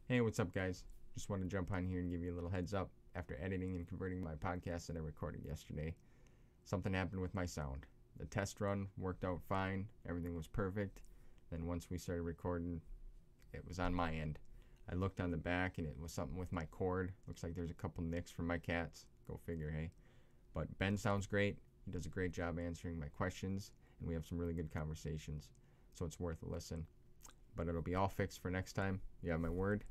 Hey, what's up, guys? Just want to jump on here and give you a little heads up. After editing and converting my podcast that I recorded yesterday, something happened with my sound. The test run worked out fine, everything was perfect. Then once we started recording, it was on my end. I looked on the back and it was something with my cord. Looks like there's a couple nicks from my cats. Go figure, hey? But Ben sounds great. He does a great job answering my questions, and we have some really good conversations. So it's worth a listen. But it'll be all fixed for next time. You have my word.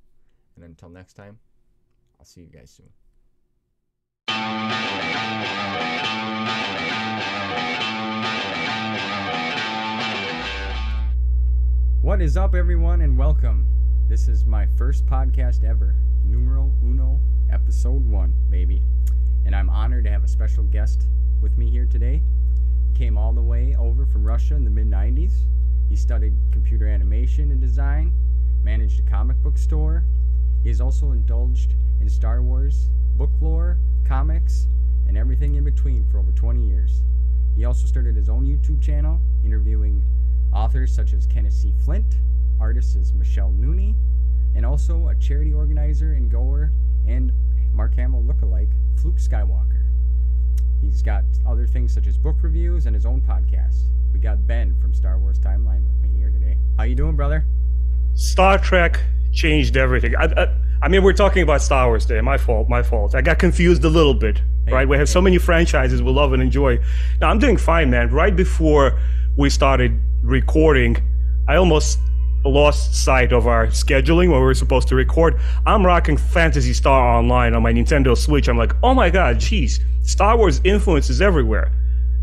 And until next time, I'll see you guys soon. What is up, everyone, and welcome. This is my first podcast ever. Numero uno, episode 1, baby. And I'm honored to have a special guest with me here today. He came all the way over from Russia in the mid-90s. He studied computer animation and design, managed a comic book store. He has also indulged in Star Wars, book lore, comics, and everything in between for over 20 years. He also started his own YouTube channel, interviewing authors such as Kenneth C. Flint, artists as Michelle Nooney, and also a charity organizer and goer and Mark Hamill lookalike, Fluke Skywalker. He's got other things such as book reviews and his own podcast. We got Ben from Star Wars Timeline with me here today. How you doing, brother? Star Trek changed everything. I mean, we're talking about Star Wars today. My fault. I got confused a little bit, right? We have so many franchises we love and enjoy. Now, I'm doing fine, man. Right before we started recording, I almost lost sight of our scheduling when we were supposed to record. I'm rocking Phantasy Star Online on my Nintendo Switch. I'm like, oh my god, geez, Star Wars influence is everywhere.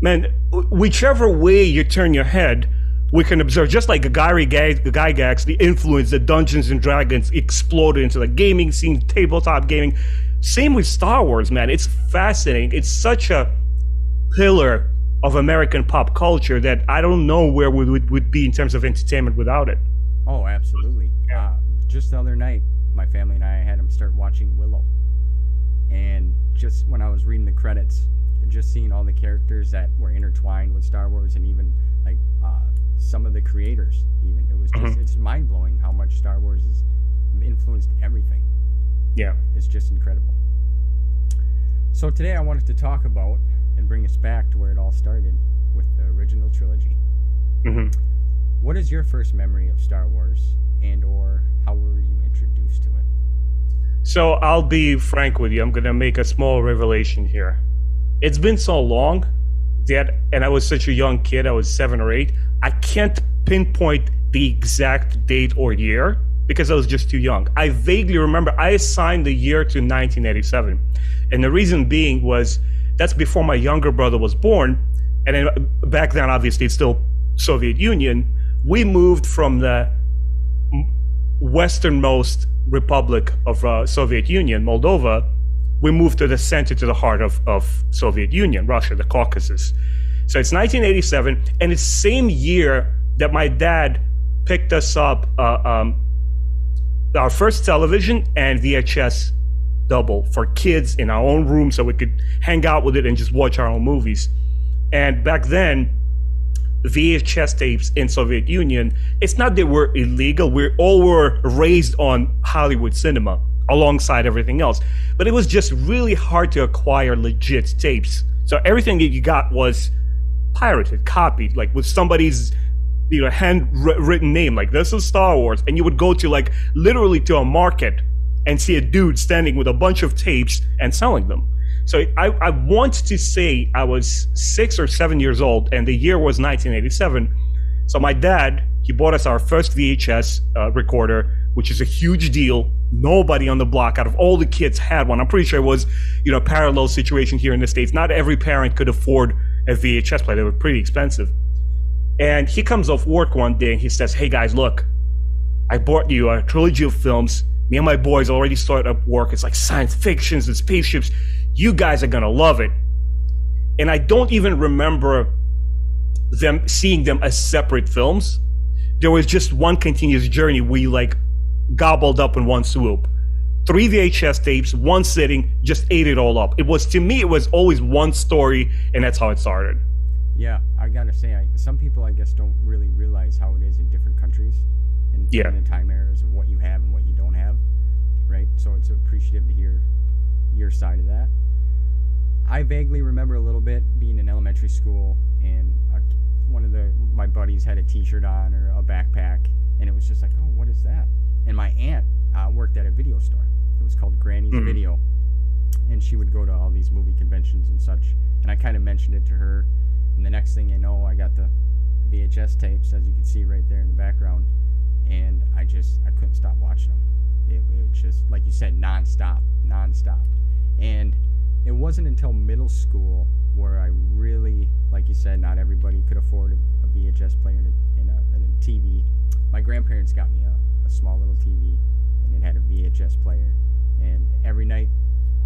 Man, whichever way you turn your head, we can observe, just like Gygax, the influence that Dungeons and Dragons exploded into the gaming scene, tabletop gaming. Same with Star Wars, man. It's fascinating. It's such a pillar of American pop culture that I don't know where we would be in terms of entertainment without it. Oh, absolutely. Just the other night, my family and I had him start watching Willow. And just when I was reading the credits, just seeing all the characters that were intertwined with Star Wars and even like some of the creators, even it was just it's mind-blowing how much Star Wars has influenced everything. Yeah, it's just incredible. So today I wanted to talk about and bring us back to where it all started with the original trilogy. What is your first memory of Star Wars, and or how were you introduced to it? So I'll be frank with you. I'm gonna make a small revelation here. It's been so long that, and I was such a young kid, I was 7 or 8, I can't pinpoint the exact date or year because I was just too young. I vaguely remember I assigned the year to 1987. And the reason being was that's before my younger brother was born. And then back then, obviously, it's still Soviet Union. We moved from the westernmost republic of Soviet Union, Moldova. We moved to the center, to the heart of Soviet Union, Russia, the Caucasus. So it's 1987, and it's the same year that my dad picked us up our first television and VHS double for kids in our own room so we could hang out with it and just watch our own movies. And back then, VHS tapes in Soviet Union, it's not that we're illegal, we all were raised on Hollywood cinema alongside everything else. But it was just really hard to acquire legit tapes. So everything that you got was pirated, copied, like with somebody's handwritten name, like this is Star Wars. And you would go to like literally to a market and see a dude standing with a bunch of tapes and selling them. So I want to say I was 6 or 7 years old and the year was 1987. So my dad, he bought us our first VHS recorder, which is a huge deal. Nobody on the block out of all the kids had one. I'm pretty sure it was, a parallel situation here in the States. Not every parent could afford a VHS player. They were pretty expensive. And he comes off work one day and he says, hey guys, look, I bought you a trilogy of films. Me and my boys already started up work. It's like science fictions and spaceships. You guys are gonna love it. And I don't even remember seeing them as separate films. There was just one continuous journey we like gobbled up in one swoop. 3 VHS tapes, one sitting, just ate it all up. It was, to me, it was always one story, and that's how it started. Yeah, I gotta say, some people, I guess, don't really realize how it is in different countries, in the time eras of what you have and what you don't have. so it's appreciative to hear your side of that. I vaguely remember a little bit being in elementary school, and one of my buddies had a t-shirt on or a backpack, and it was just like, oh, what is that? And my aunt worked at a video store. It was called Granny's Video, and she would go to all these movie conventions and such, and I kind of mentioned it to her, and the next thing you know, I got the VHS tapes, as you can see right there in the background, and I couldn't stop watching them. It was just, like you said, non-stop. And it wasn't until middle school where I really, like you said, not everybody could afford a VHS player and a TV. My grandparents got me a small little TV, and it had a VHS player, and every night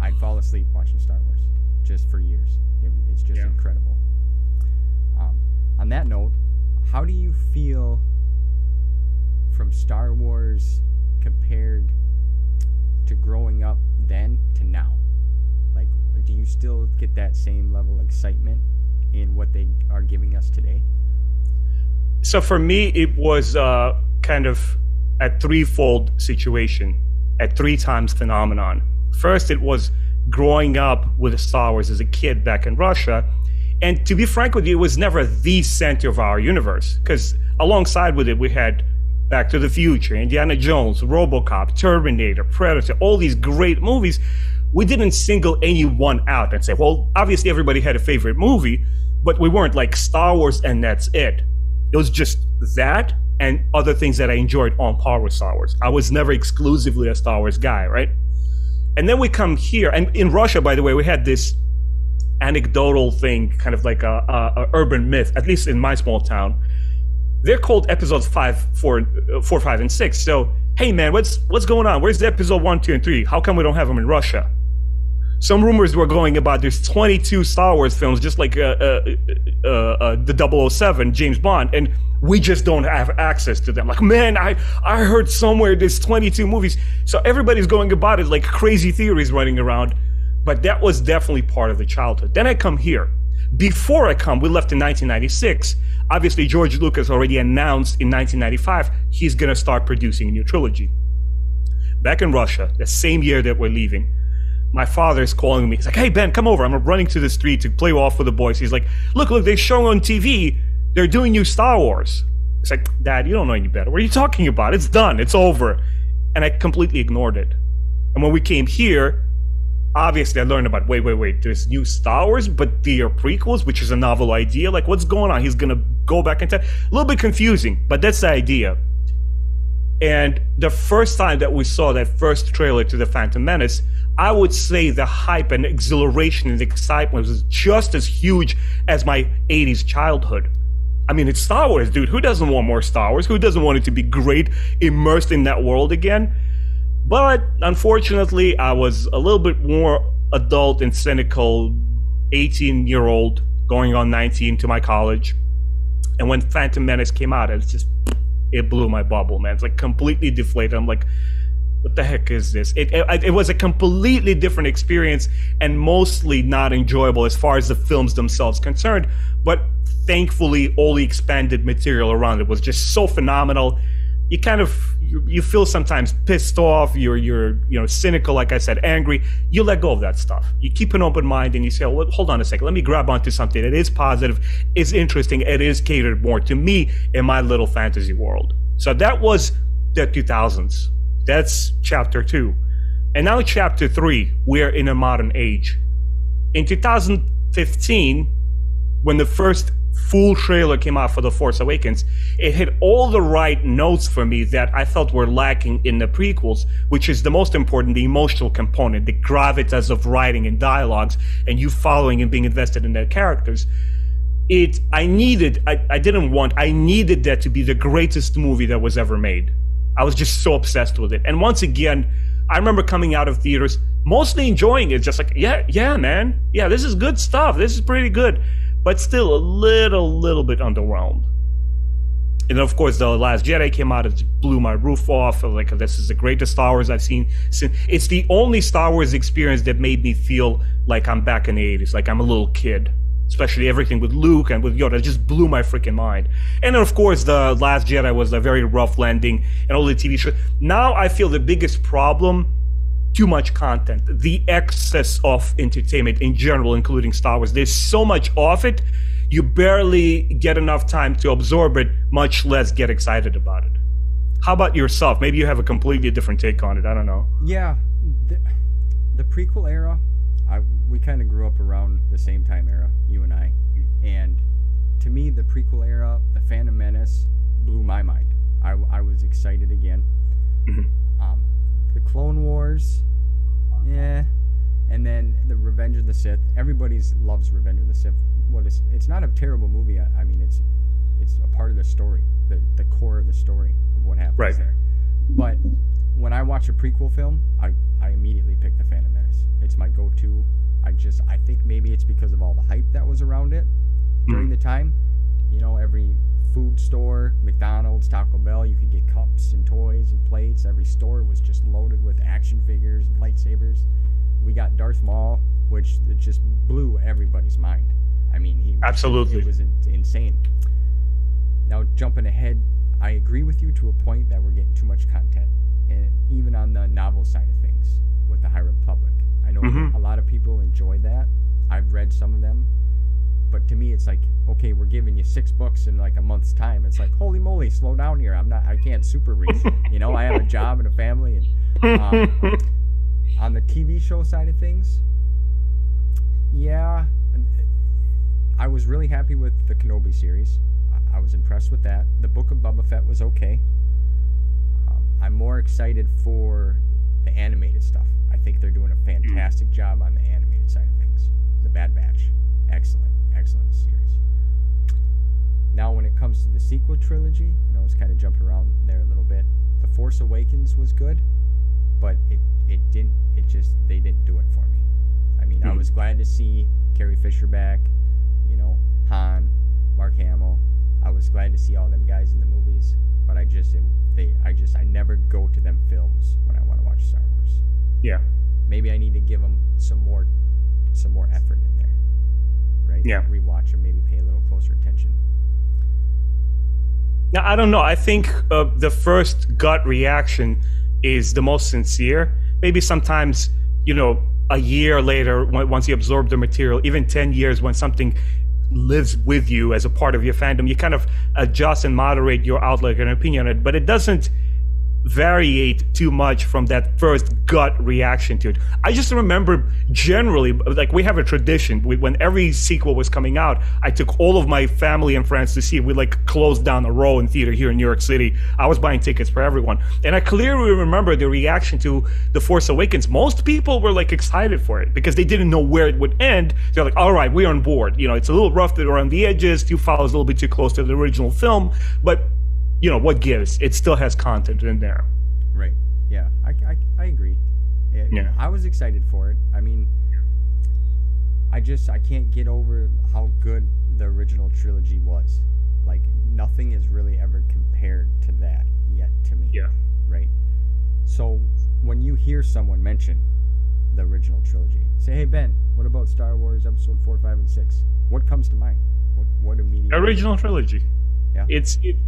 I'd fall asleep watching Star Wars, just for years. It's just incredible. On that note, how do you feel from Star Wars compared to growing up then to now? Like, do you still get that same level of excitement in what they are giving us today? So for me, it was kind of a threefold situation, a 3 times phenomenon. First, it was growing up with Star Wars as a kid back in Russia. And to be frank with you, it was never the center of our universe, because alongside with it, we had Back to the Future, Indiana Jones, RoboCop, Terminator, Predator, all these great movies. We didn't single any one out and say, well, obviously everybody had a favorite movie, but we weren't like Star Wars and that's it. It was just that and other things that I enjoyed on par with Star Wars. I was never exclusively a Star Wars guy, right? And then we come here, and in Russia, by the way, we had this anecdotal thing, kind of like a urban myth, at least in my small town. They're called episodes 4, 5, and 6. So, hey man, what's going on? Where's the episode 1, 2, and 3? How come we don't have them in Russia? Some rumors were going about there's 22 Star Wars films, just like the 007 James Bond, and we just don't have access to them. Like, man, I heard somewhere there's 22 movies. So everybody's going about it like crazy theories running around. But that was definitely part of the childhood. Then I come here. Before I come, we left in 1996. Obviously, George Lucas already announced in 1995 he's going to start producing a new trilogy. Back in Russia, the same year that we're leaving, my father is calling me. He's like, hey, Ben, come over. I'm running to the street to play off with the boys. He's like, look, they're showing on TV. They're doing new Star Wars. It's like, Dad, you don't know any better. What are you talking about? It's done. It's over. And I completely ignored it. And when we came here, obviously I learned about, wait, there's new Star Wars, but they are prequels, which is a novel idea. Like, what's going on? He's going to go back in time. A little bit confusing, but that's the idea. And the first time that we saw that first trailer to The Phantom Menace, I would say the hype and exhilaration and excitement was just as huge as my 80s childhood. I mean, it's Star Wars, dude. Who doesn't want more Star Wars? Who doesn't want it to be great, immersed in that world again? But unfortunately, I was a little bit more adult and cynical, 18-year-old going on 19 to my college. And when Phantom Menace came out, it blew my bubble, man. It's like completely deflated. I'm like, what the heck is this? It was a completely different experience and mostly not enjoyable as far as the films themselves concerned. But thankfully, all the expanded material around it was just so phenomenal. You kind of, you feel sometimes pissed off, you're cynical, like I said, angry. You let go of that stuff. You keep an open mind and you say, well, hold on a second, let me grab onto something that is positive, is interesting, it is catered more to me in my little fantasy world. So that was the 2000s. That's chapter 2. And now chapter 3, we're in a modern age. In 2015, when the first full trailer came out for The Force Awakens, it hit all the right notes for me that I felt were lacking in the prequels, which is the most important, the emotional component, the gravitas of writing and dialogues, and you following and being invested in their characters. I needed that to be the greatest movie that was ever made. I was just so obsessed with it. And once again, I remember coming out of theaters, mostly enjoying it, just like, yeah, man. Yeah, this is good stuff. This is pretty good. But still a little bit underwhelmed. And then, of course, The Last Jedi came out. It blew my roof off. Like, this is the greatest Star Wars I've seen since. It's the only Star Wars experience that made me feel like I'm back in the 80s, like I'm a little kid. Especially everything with Luke and with Yoda, it just blew my freaking mind. And then, of course, The Last Jedi was a very rough landing and all the TV shows. Now I feel the biggest problem too much content, the excess of entertainment in general, including Star Wars. There's so much of it, you barely get enough time to absorb it, much less get excited about it. How about yourself? Maybe you have a completely different take on it. I don't know. Yeah, the prequel era, we kind of grew up around the same time era, you and I. And to me, the prequel era, The Phantom Menace, blew my mind. I was excited again. The Clone Wars, yeah, and then the Revenge of the Sith. Everybody loves Revenge of the Sith. It's not a terrible movie. I mean, it's a part of the story, the core of the story of what happens there. But when I watch a prequel film, I immediately pick The Phantom Menace. It's my go-to. I think maybe it's because of all the hype that was around it during the time. You know, every food store, McDonald's, Taco Bell, you could get cups and toys and plates. Every store was just loaded with action figures and lightsabers. We got Darth Maul, which it just blew everybody's mind. I mean, absolutely, it was insane. Now, jumping ahead, I agree with you to a point that we're getting too much content, and even on the novel side of things with the High Republic. I know a lot of people enjoy that. I've read some of them. But to me, it's like, okay, we're giving you 6 books in like a month's time. It's like, holy moly, slow down here. I can't super read. You know, I have a job and a family. And on the TV show side of things, yeah, I was really happy with the Kenobi series. I was impressed with that. The Book of Boba Fett was okay. I'm more excited for the animated stuff. I think they're doing a fantastic job on the animated side of things. The Bad Batch, excellent series. Now, when it comes to the sequel trilogy, and I was kind of jumping around there a little bit, The Force Awakens was good, but they didn't do it for me. I mean, I was glad to see Carrie Fisher back, you know, Han, Mark Hamill. I was glad to see all them guys in the movies, but I never go to them films when I want to watch Star Wars. Yeah. Maybe I need to give them some more effort in there, right? Yeah. Rewatch them, maybe pay a little closer attention. Now, I don't know. I think the first gut reaction is the most sincere. Maybe sometimes, you know, a year later, once you absorb the material, even 10 years, when something lives with you as a part of your fandom, you kind of adjust and moderate your outlook and opinion on it, but it doesn't variate too much from that first gut reaction to it. I just remember generally, like, we have a tradition. When every sequel was coming out, I took all of my family and friends to see it. We like closed down a row in theater here in New York City. I was buying tickets for everyone. And I clearly remember the reaction to The Force Awakens. Most people were like excited for it because they didn't know where it would end. They're like, all right, we're on board. You know, it's a little rough around the edges. Two follows a little bit too close to the original film, but you know, what gives? It still has content in there. Right. Yeah, I agree. Yeah. I was excited for it. I mean, I can't get over how good the original trilogy was. Like, nothing has really ever compared to that yet to me. Yeah. Right. So when you hear someone mention the original trilogy, say, hey, Ben, what about Star Wars Episode 4, 5, and 6? What comes to mind? What immediately? Original trilogy.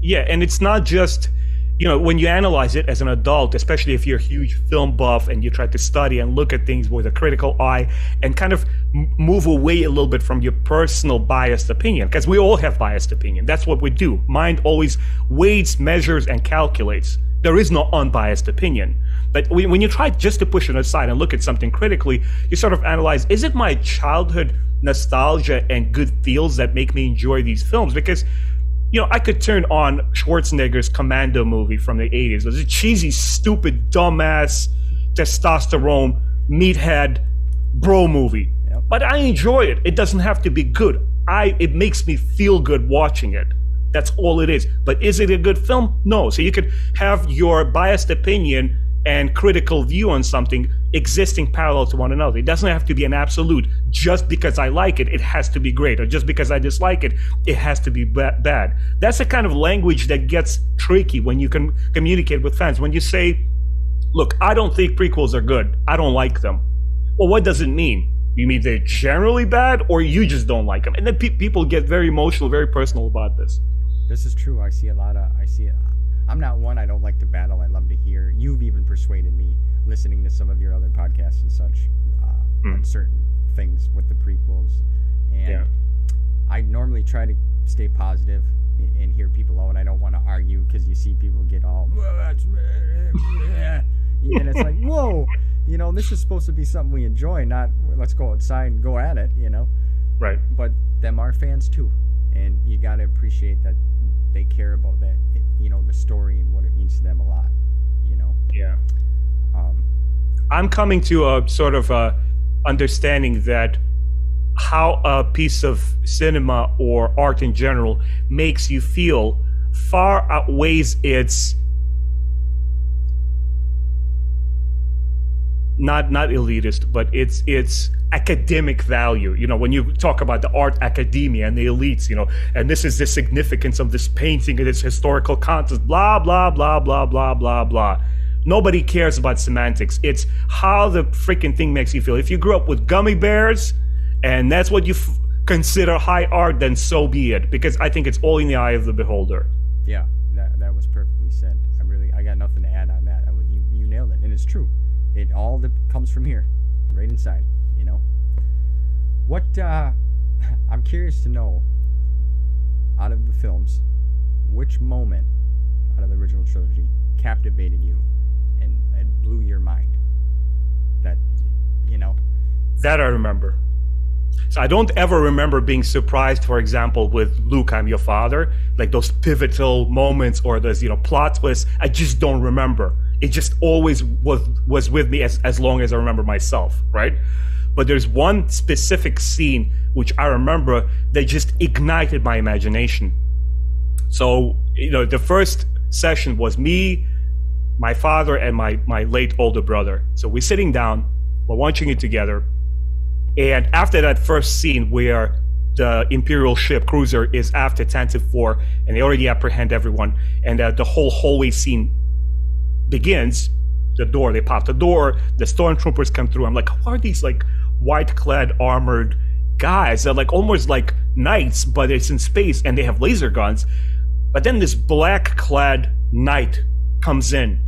Yeah. And it's not just, you know, when you analyze it as an adult, especially if you're a huge film buff and you try to study and look at things with a critical eye and kind of move away a little bit from your personal biased opinion, because we all have biased opinion. That's what we do. Mind always weighs, measures, and calculates. There is no unbiased opinion. But when you try just to push it aside and look at something critically, you sort of analyze, is it my childhood nostalgia and good feels that make me enjoy these films? Because, you know, I could turn on Schwarzenegger's Commando movie from the 80s. It was a cheesy, stupid, dumbass, testosterone, meathead, bro movie. Yep. But I enjoy it. It doesn't have to be good. It makes me feel good watching it. That's all it is. But is it a good film? No. So you could have your biased opinion and critical view on something existing parallel to one another. It doesn't have to be an absolute. Just because I like it, it has to be great. Or just because I dislike it, it has to be bad. That's the kind of language that gets tricky when you can communicate with fans. When you say, look, I don't think prequels are good. I don't like them. Well, what does it mean? You mean they're generally bad, or you just don't like them? And then people get very emotional, very personal about this. This is true. I see it I'm not one. I don't like to battle. I love to hear. You've even persuaded me, listening to some of your other podcasts and such, on certain things with the prequels. And I normally try to stay positive and hear people out, and I don't want to argue because you see people get all, and it's like, whoa, this is supposed to be something we enjoy, not let's go outside and go at it, Right. But them are fans too, and you got to appreciate that they care about that, the story and what it means to them a lot, Yeah. I'm coming to a sort of understanding that how a piece of cinema or art in general makes you feel far outweighs its not elitist, but its academic value. When you talk about the art academia and the elites, and this is the significance of this painting and its historical context, blah blah blah blah blah blah blah. Nobody cares about semantics. It's how the freaking thing makes you feel. If you grew up with gummy bears and that's what you consider high art, then so be it, because I think it's all in the eye of the beholder. Yeah, that was perfectly said. I got nothing to add on that. You nailed it, and it's true. It all comes from here, right inside, What, I'm curious to know, out of the films, which moment out of the original trilogy captivated you and blew your mind? That, That I remember. So I don't ever remember being surprised, for example, with Luke, I'm your father, like those pivotal moments or those, plot twists. I just don't remember. It just always was with me as long as I remember myself, right? But there's one specific scene which I remember that just ignited my imagination. So, the first session was me, my father, and my late older brother. So we're sitting down, we're watching it together. And after that first scene where the Imperial ship cruiser is after Tantive 4 and they already apprehend everyone, and the whole hallway scene begins, they pop the door, the stormtroopers come through. I'm like, who are these like white-clad armored guys? They're like almost like knights, but it's in space and they have laser guns. But then this black-clad knight comes in.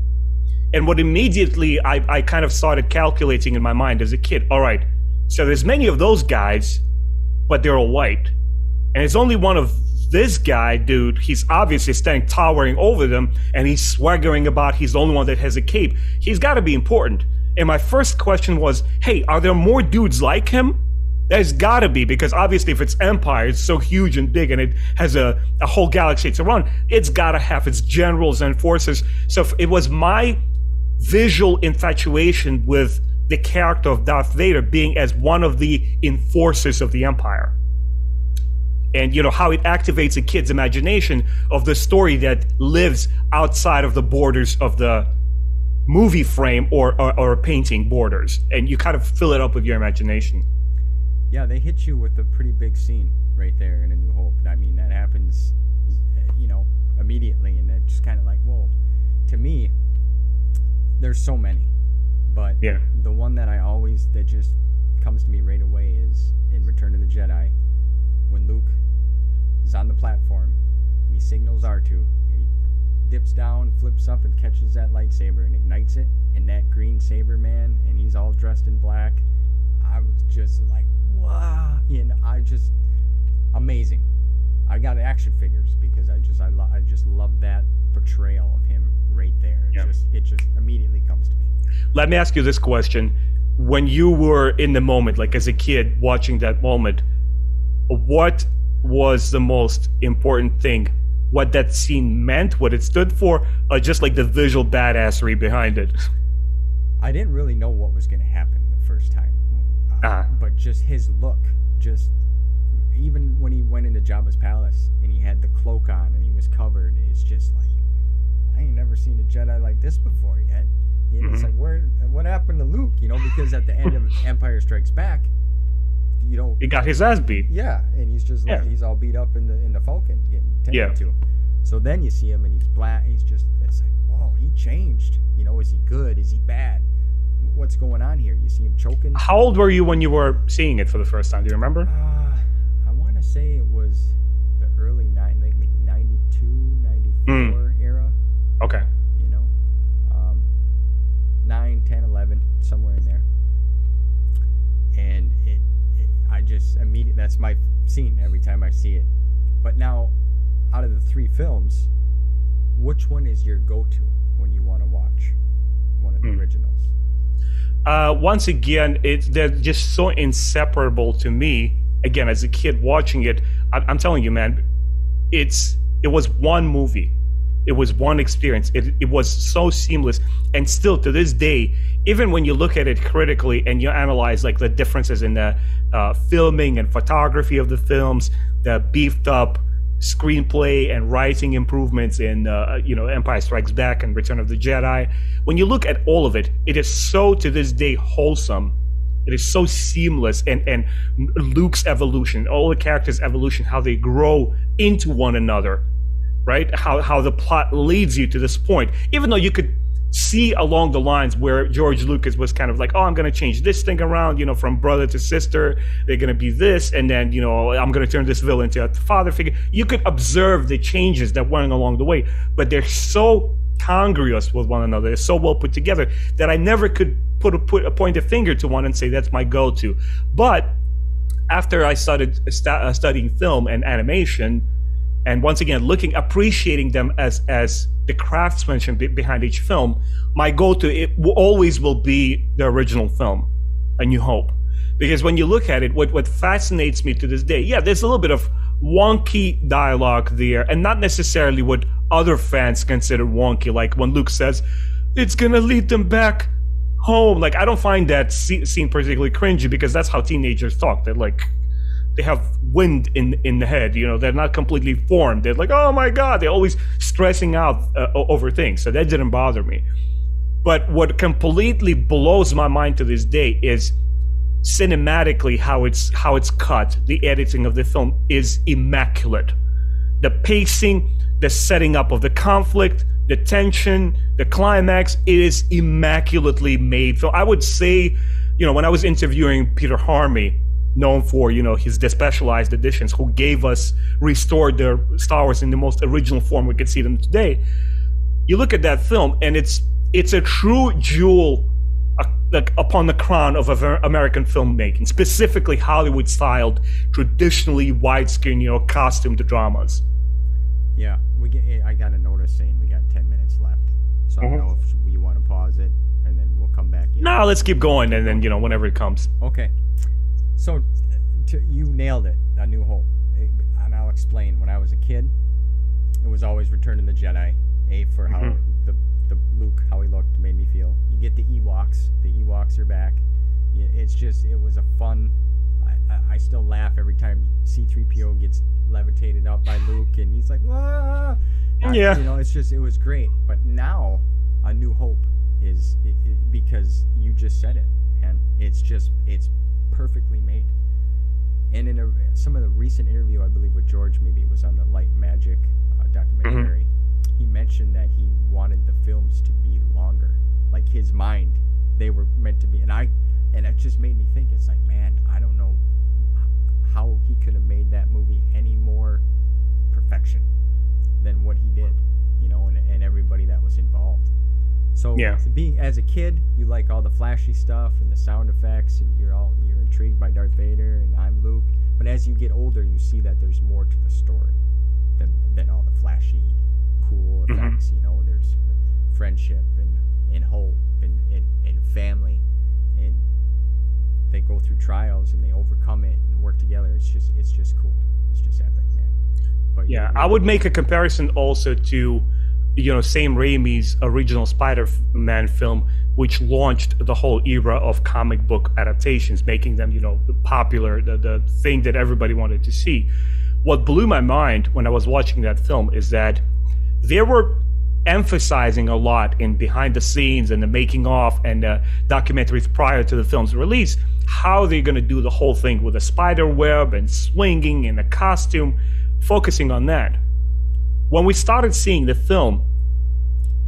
And what immediately I kind of started calculating in my mind as a kid, all right, so there's many of those guys, but they're all white. And it's only one of this guy, dude, he's obviously standing towering over them, and he's swaggering about he's the only one that has a cape. He's got to be important. And my first question was, hey, are there more dudes like him? There's got to be, because obviously if it's Empire, it's so huge and big, and it has a whole galaxy it's around, it's got to have its generals and forces. So it was my visual infatuation with the character of Darth Vader being as one of the enforcers of the Empire. And how it activates a kid's imagination of the story that lives outside of the borders of the movie frame or painting borders, and you kind of fill it up with your imagination. Yeah, they hit you with a pretty big scene right there in A New Hope. I mean, that happens, immediately, and it's just kind of like, whoa. To me, there's so many, but the one that just comes to me right away is in Return of the Jedi, when Luke is on the platform and he signals R2 and he dips down, flips up, and catches that lightsaber and ignites it, and that green saber, man, and he's all dressed in black. I was just like, wow, amazing. I got action figures because I just love that portrayal of him right there. It just immediately comes to me. Let me ask you this question: when you were in the moment, like as a kid watching that moment, what was the most important thing? What that scene meant, what it stood for, or just like the visual badassery behind it? I didn't really know what was going to happen the first time, but just his look, even when he went into Jabba's palace and he had the cloak on and he was covered, it's just like, I ain't never seen a Jedi like this before yet. And it's like, what happened to Luke? Because at the end of Empire Strikes Back, he got his ass beat. Yeah, and he's just like, he's all beat up in the Falcon getting tended to. So then you see him and he's black. It's like, whoa, he changed. Is he good? Is he bad? What's going on here? You see him choking. How old were you when you were seeing it for the first time? Do you remember? I want to say it was the early 92, 94 era. Okay. You know, 9, 10, 11, somewhere in there. And I just immediately, that's my scene every time I see it. But now, out of the 3 films, which one is your go-to when you want to watch one of the originals? Once again, they're just so inseparable to me. Again, as a kid watching it, I'm telling you, man, it was one movie. It was one experience. It was so seamless. And still to this day, even when you look at it critically and you analyze like the differences in the filming and photography of the films, the beefed up screenplay and writing improvements in Empire Strikes Back and Return of the Jedi, when you look at all of it, it is so to this day wholesome. It is so seamless, and Luke's evolution, all the characters' evolution, how they grow into one another, right? How the plot leads you to this point, even though you could see along the lines where George Lucas was kind of like, oh, I'm going to change this thing around, from brother to sister, they're going to be this, and then, I'm going to turn this villain into a father figure. You could observe the changes that went along the way, but they're so congruous with one another, they're so well put together that I never could point a finger to one and say that's my go-to. But after I started studying film and animation, and once again appreciating them as the craftsmanship behind each film, my go-to always will be the original film, A New Hope. Because when you look at it, what fascinates me to this day, yeah, there's a little bit of wonky dialogue there, and not necessarily what other fans consider wonky, like when Luke says, it's gonna lead them back home. Like, I don't find that scene particularly cringy, because that's how teenagers talk. They're like, they have wind in the head, they're not completely formed. They're like, oh my God, they're always stressing out over things. So that didn't bother me. But what completely blows my mind to this day is cinematically how it's cut. The editing of the film is immaculate. The pacing, the setting up of the conflict, the tension, the climax, it is immaculately made. So I would say, when I was interviewing Peter Harmey, known for his despecialized editions, who restored the Star Wars in the most original form we could see them today, you look at that film and it's a true jewel upon the crown of American filmmaking, specifically Hollywood styled, traditionally widescreen costumed dramas. Yeah, I got a notice saying we got 10 minutes left, so I don't know if you want to pause it and then we'll come back in. No, let's keep going, and then whenever it comes. Okay. So, you nailed it, A New Hope. And I'll explain. When I was a kid, it was always Return of the Jedi. For how the Luke, how he looked, made me feel. You get the Ewoks. The Ewoks are back. It was a fun... I still laugh every time C-3PO gets levitated up by Luke, and he's like, ah! Yeah. It was great. But now, A New Hope is... because you just said it, man. It's perfectly made. And in some of the recent interview, I believe with George, maybe it was on the Light and Magic documentary, he mentioned that he wanted the films to be longer. Like his mind, they were meant to be. And it just made me think, it's like, man, I don't know how he could have made that movie any more perfection than what he did, and everybody that was involved. So being as a kid, you like all the flashy stuff and the sound effects, and you're intrigued by Darth Vader and I'm Luke. But as you get older, you see that there's more to the story than all the flashy, cool effects. There's friendship and hope and family, and they go through trials and they overcome it and work together. It's just cool. It's just epic, man. But I would make a comparison also to Sam Raimi's original Spider-Man film, which launched the whole era of comic book adaptations, making them, popular, the thing that everybody wanted to see. What blew my mind when I was watching that film is that they were emphasizing a lot in behind the scenes and the making of and documentaries prior to the film's release, how they're going to do the whole thing with a spider web and swinging and a costume, focusing on that. When we started seeing the film,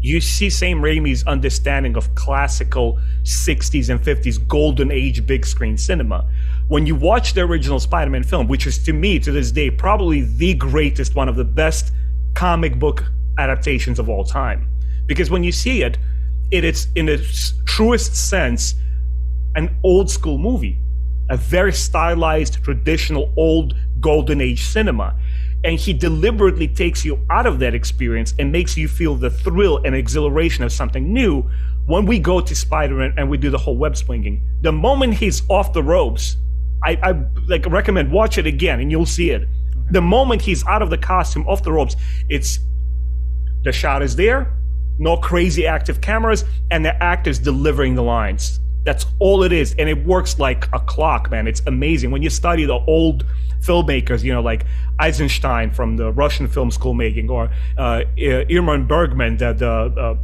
you see Sam Raimi's understanding of classical 60s and 50s golden age big screen cinema. When you watch the original Spider-Man film, which is to me, to this day, probably the greatest, one of the best comic book adaptations of all time, because when you see it, it is in its truest sense an old school movie, a very stylized, traditional, old golden age cinema. And he deliberately takes you out of that experience and makes you feel the thrill and exhilaration of something new. When we go to Spider-Man and we do the whole web swinging, the moment he's off the ropes, I like recommend watch it again and you'll see it. The moment he's out of the costume, off the ropes, it's the shot is there, no crazy active cameras, and the actors delivering the lines. That's all it is, and it works like a clock, man. It's amazing. When you study the old filmmakers, you know, like Eisenstein from the Russian film school making, or Irman Bergman, the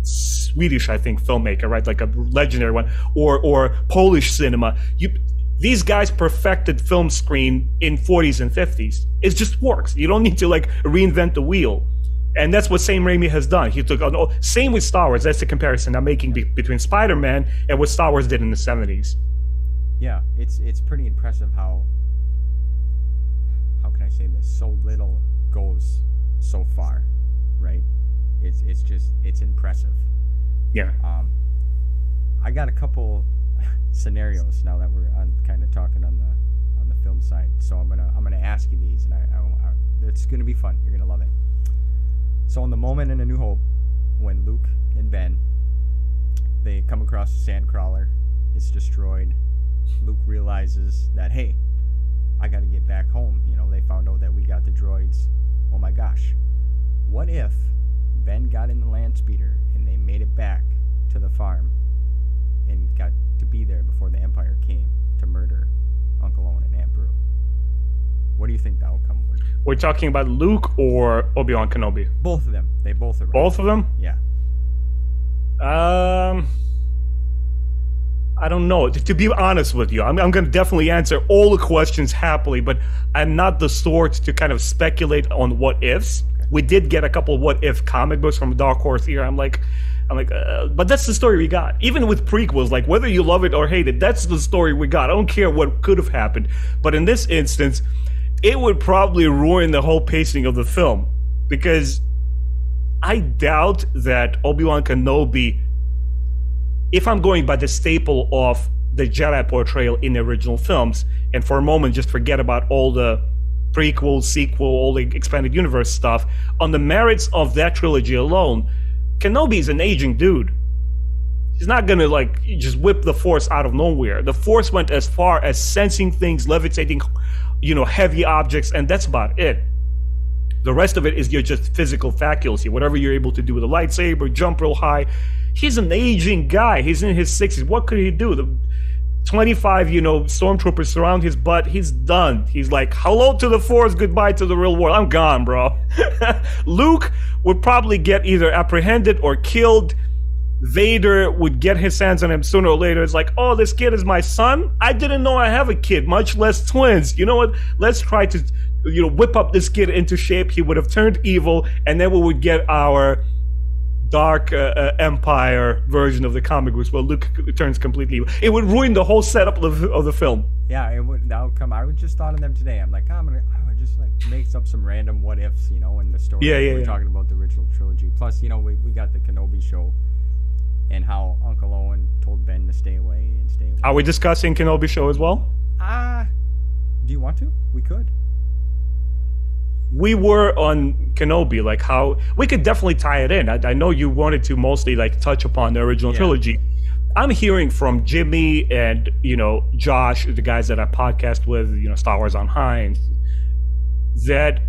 Swedish, I think, filmmaker, right? Like a legendary one, or Polish cinema. These guys perfected film screen in 40s and 50s. It just works. You don't need to like reinvent the wheel. And that's what Sam Raimi has done. He took same with Star Wars. That's the comparison I'm making between Spider-Man and what Star Wars did in the 70s. Yeah, it's pretty impressive how can I say this? So little goes so far, right? It's impressive. Yeah. I got a couple scenarios now that we're kind of talking on the film side. So I'm gonna ask you these, and I it's gonna be fun. You're gonna love it. So in the moment in A New Hope, when Luke and Ben, they come across a sandcrawler, it's destroyed. Luke realizes that, hey, I got to get back home. You know, they found out that we got the droids. Oh my gosh. What if Ben got in the land speeder and they made it back to the farm and got to be there before the Empire came to murder Uncle Owen and Aunt Beru? What do you think the outcome would be? We're talking about Luke or Obi-Wan Kenobi? Both of them. They both are right. Both of them? Yeah. I don't know. To be honest with you, I'm going to definitely answer all the questions happily, but I'm not the sort to kind of speculate on what ifs. Okay. We did get a couple of what if comic books from Dark Horse here. I'm like, but that's the story we got. Even with prequels, like whether you love it or hate it, that's the story we got. I don't care what could have happened. But in this instance, it would probably ruin the whole pacing of the film, because I doubt that Obi-Wan Kenobi, if I'm going by the staple of the Jedi portrayal in the original films, and for a moment just forget about all the prequel, sequel, all the expanded universe stuff, on the merits of that trilogy alone, Kenobi is an aging dude. He's not gonna like just whip the Force out of nowhere. The Force went as far as sensing things, levitating, you know, heavy objects, and that's about it. The rest of it is your just physical faculty, whatever you're able to do with a lightsaber, jump real high. He's an aging guy. He's in his 60s. What could he do? The 25, you know, stormtroopers surround his butt. He's done. He's like, hello to the Force, goodbye to the real world. I'm gone, bro. Luke would probably get either apprehended or killed. Vader would get his hands on him sooner or later. It's like, oh, this kid is my son? I didn't know I have a kid, much less twins. You know what? Let's try to, you know, whip up this kid into shape. He would have turned evil, and then we would get our dark Empire version of the comic books where Luke turns completely evil. It would ruin the whole setup of the film. Yeah, it would. The outcome. I just thought of them today. I'm like, I would just like make up some random what ifs, you know, in the story. We're talking about the original trilogy. Plus, you know, we got the Kenobi show. And how Uncle Owen told Ben to stay away and stay away. Are we discussing Kenobi show as well? Do you want to? We could. We were on Kenobi, like how we could definitely tie it in. I know you wanted to mostly like touch upon the original trilogy. I'm hearing from Jimmy and, you know, Josh, the guys that I podcast with, you know, Star Wars on High, that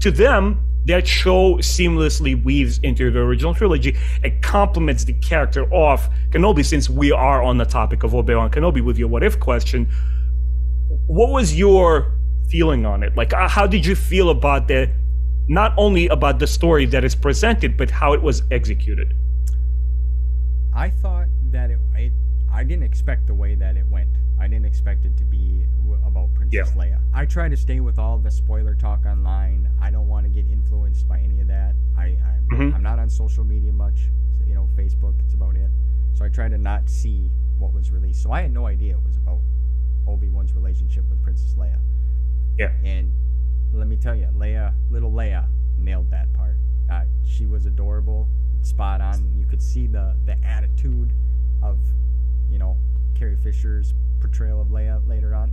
to them, that show seamlessly weaves into the original trilogy and complements the character of Kenobi. Since we are on the topic of Obi-Wan Kenobi with your what if question, what was your feeling on it? Like, how did you feel about the, not only about the story that is presented, but how it was executed? I thought that I didn't expect the way that it went. I didn't expect it to be about Princess Leia. I try to stay with all the spoiler talk online. I don't want to get influenced by any of that. I'm not on social media much. You know, Facebook, it's about it. So I try to not see what was released. So I had no idea it was about Obi-Wan's relationship with Princess Leia. Yeah. And let me tell you, little Leia nailed that part. She was adorable, spot on. You could see the attitude of, Carrie Fisher's portrayal of Leia later on.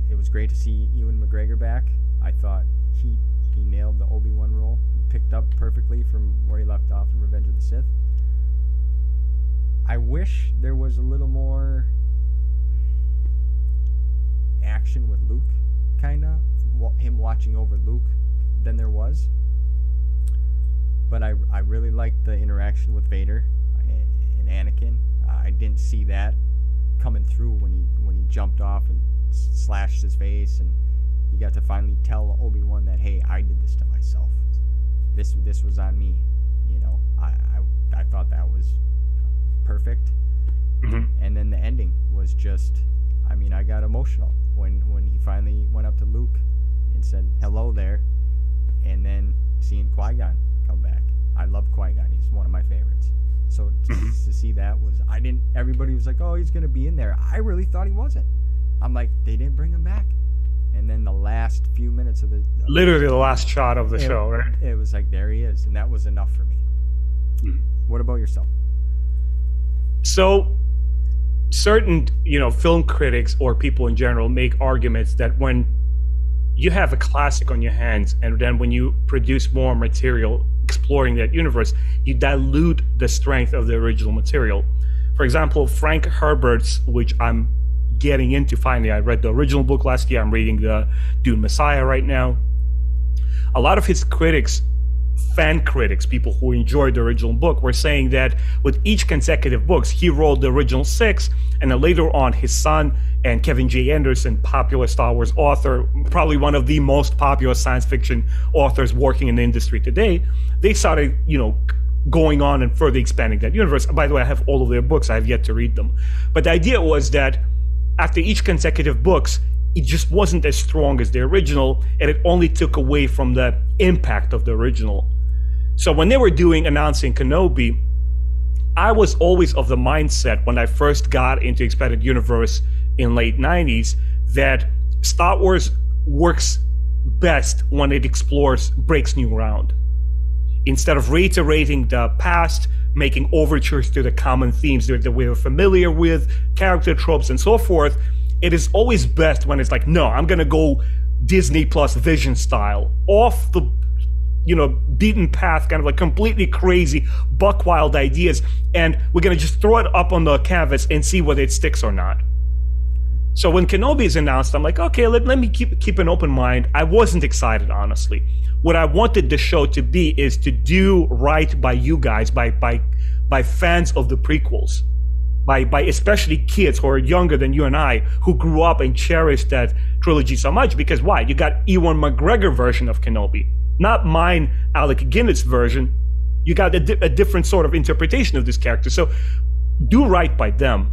It was great to see Ewan McGregor back. I thought he nailed the Obi-Wan role, picked up perfectly from where he left off in Revenge of the Sith. I wish there was a little more action with Luke, kind of, him watching over Luke than there was. But I really liked the interaction with Vader and Anakin. I didn't see that coming through when he jumped off and slashed his face, and he got to finally tell Obi-Wan that, hey, I did this to myself. This was on me. I thought that was perfect. Mm-hmm. And then the ending was just, I got emotional when he finally went up to Luke and said, hello there, and then seeing Qui-Gon come back. I love Qui-Gon. He's one of my favorites. So to see that was, everybody was like, oh, he's going to be in there. I really thought he wasn't. I'm like, they didn't bring him back. And then the last few minutes of the last shot of the show, right? It was like, there he is. And that was enough for me. What about yourself? So certain, film critics or people in general make arguments that when you have a classic on your hands, and then when you produce more material exploring that universe, you dilute the strength of the original material. For example, Frank Herbert's, which I'm getting into finally. I read the original book last year. I'm reading the Dune Messiah right now. A lot of his critics, fan critics, people who enjoyed the original book, were saying that with each consecutive books, he wrote the original 6, and then later on his son and Kevin J. Anderson, popular Star Wars author, probably one of the most popular science fiction authors working in the industry today, they started, going on and further expanding that universe. By the way, I have all of their books. I have yet to read them. But the idea was that after each consecutive books, it just wasn't as strong as the original, and it only took away from the impact of the original. So when they were announcing Kenobi, I was always of the mindset when I first got into Expanded Universe in late 90s that Star Wars works best when it breaks new ground. Instead of reiterating the past, making overtures to the common themes that we were familiar with, character tropes and so forth, it is always best when it's like, no, I'm gonna go Disney plus Vision style, off the beaten path, kind of like completely crazy, buck wild ideas, and we're gonna just throw it up on the canvas and see whether it sticks or not. So when Kenobi is announced, I'm like, okay, let me keep an open mind. I wasn't excited, honestly. What I wanted the show to be is to do right by you guys, by fans of the prequels, by especially kids who are younger than you and I, who grew up and cherished that trilogy so much. Because why? You got Ewan McGregor version of Kenobi, not mine, Alec Guinness version. You got a different sort of interpretation of this character. So do right by them.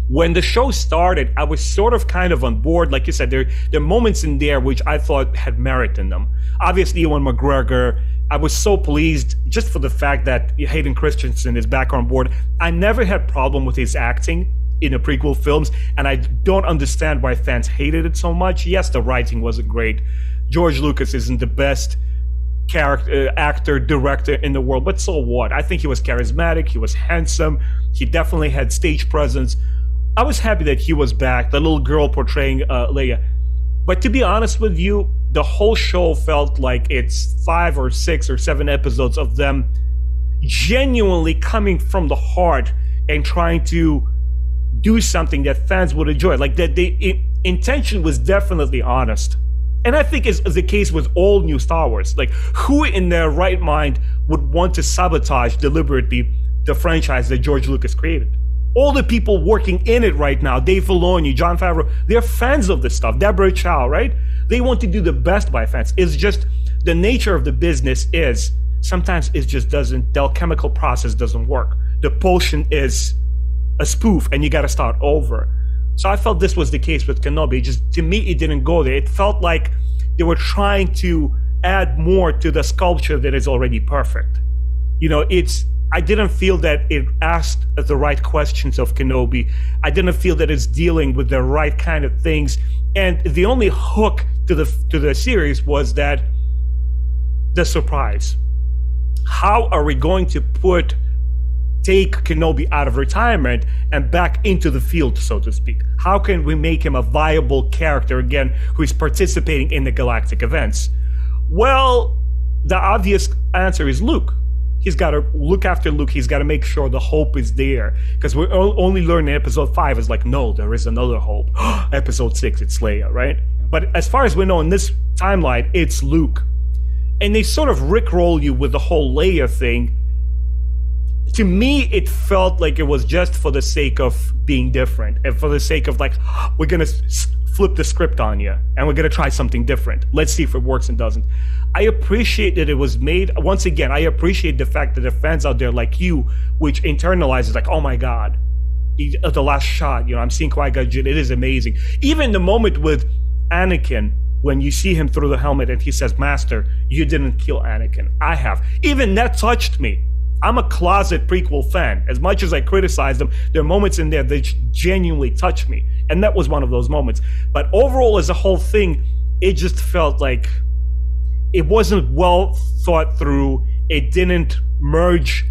When the show started, I was sort of kind of on board. Like you said, there are moments in there which I thought had merit in them. Obviously, Ewan McGregor, I was so pleased just for the fact that Hayden Christensen is back on board. I never had problem with his acting in the prequel films, and I don't understand why fans hated it so much. Yes, the writing wasn't great. George Lucas isn't the best actor, director in the world, but so what? I think he was charismatic, he was handsome, he definitely had stage presence. I was happy that he was back, the little girl portraying Leia. But to be honest with you, the whole show felt like it's 5 or 6 or 7 episodes of them genuinely coming from the heart and trying to do something that fans would enjoy. Like that, intention was definitely honest. And I think is the case with all new Star Wars. Like, who in their right mind would want to sabotage deliberately the franchise that George Lucas created? All the people working in it right now, Dave Filoni, Jon Favreau, they're fans of this stuff. Deborah Chow, right? They want to do the best by fans. It's just the nature of the business is sometimes it just doesn't, the alchemical process doesn't work. The potion is a spoof and you got to start over. So I felt this was the case with Kenobi. Just to me, it didn't go there. It felt like they were trying to add more to the sculpture that is already perfect. I didn't feel that it asked the right questions of Kenobi. I didn't feel that it's dealing with the right kind of things. And the only hook to the series was that the surprise. How are we going to take Kenobi out of retirement and back into the field, so to speak? How can we make him a viable character again who is participating in the galactic events? Well, the obvious answer is Luke. He's got to look after Luke. He's got to make sure the hope is there. Because we're only learning in episode 5 is like, no, there is another hope. Episode 6, it's Leia, right? But as far as we know in this timeline, it's Luke. And they sort of rickroll you with the whole Leia thing. To me, it felt like it was just for the sake of being different. And for the sake of like, we're going to flip the script on you. And we're going to try something different. Let's see if it works and doesn't. I appreciate that it was made. Once again, I appreciate the fact that there are fans out there like you, which internalizes like, oh my God, at the last shot, I'm seeing Qui-Gon Jinn. It is amazing. Even the moment with Anakin, when you see him through the helmet and he says, Master, you didn't kill Anakin. I have. Even that touched me. I'm a closet prequel fan. As much as I criticize them, there are moments in there that genuinely touch me. And that was one of those moments. But overall, as a whole thing, it just felt like it wasn't well thought through. It didn't merge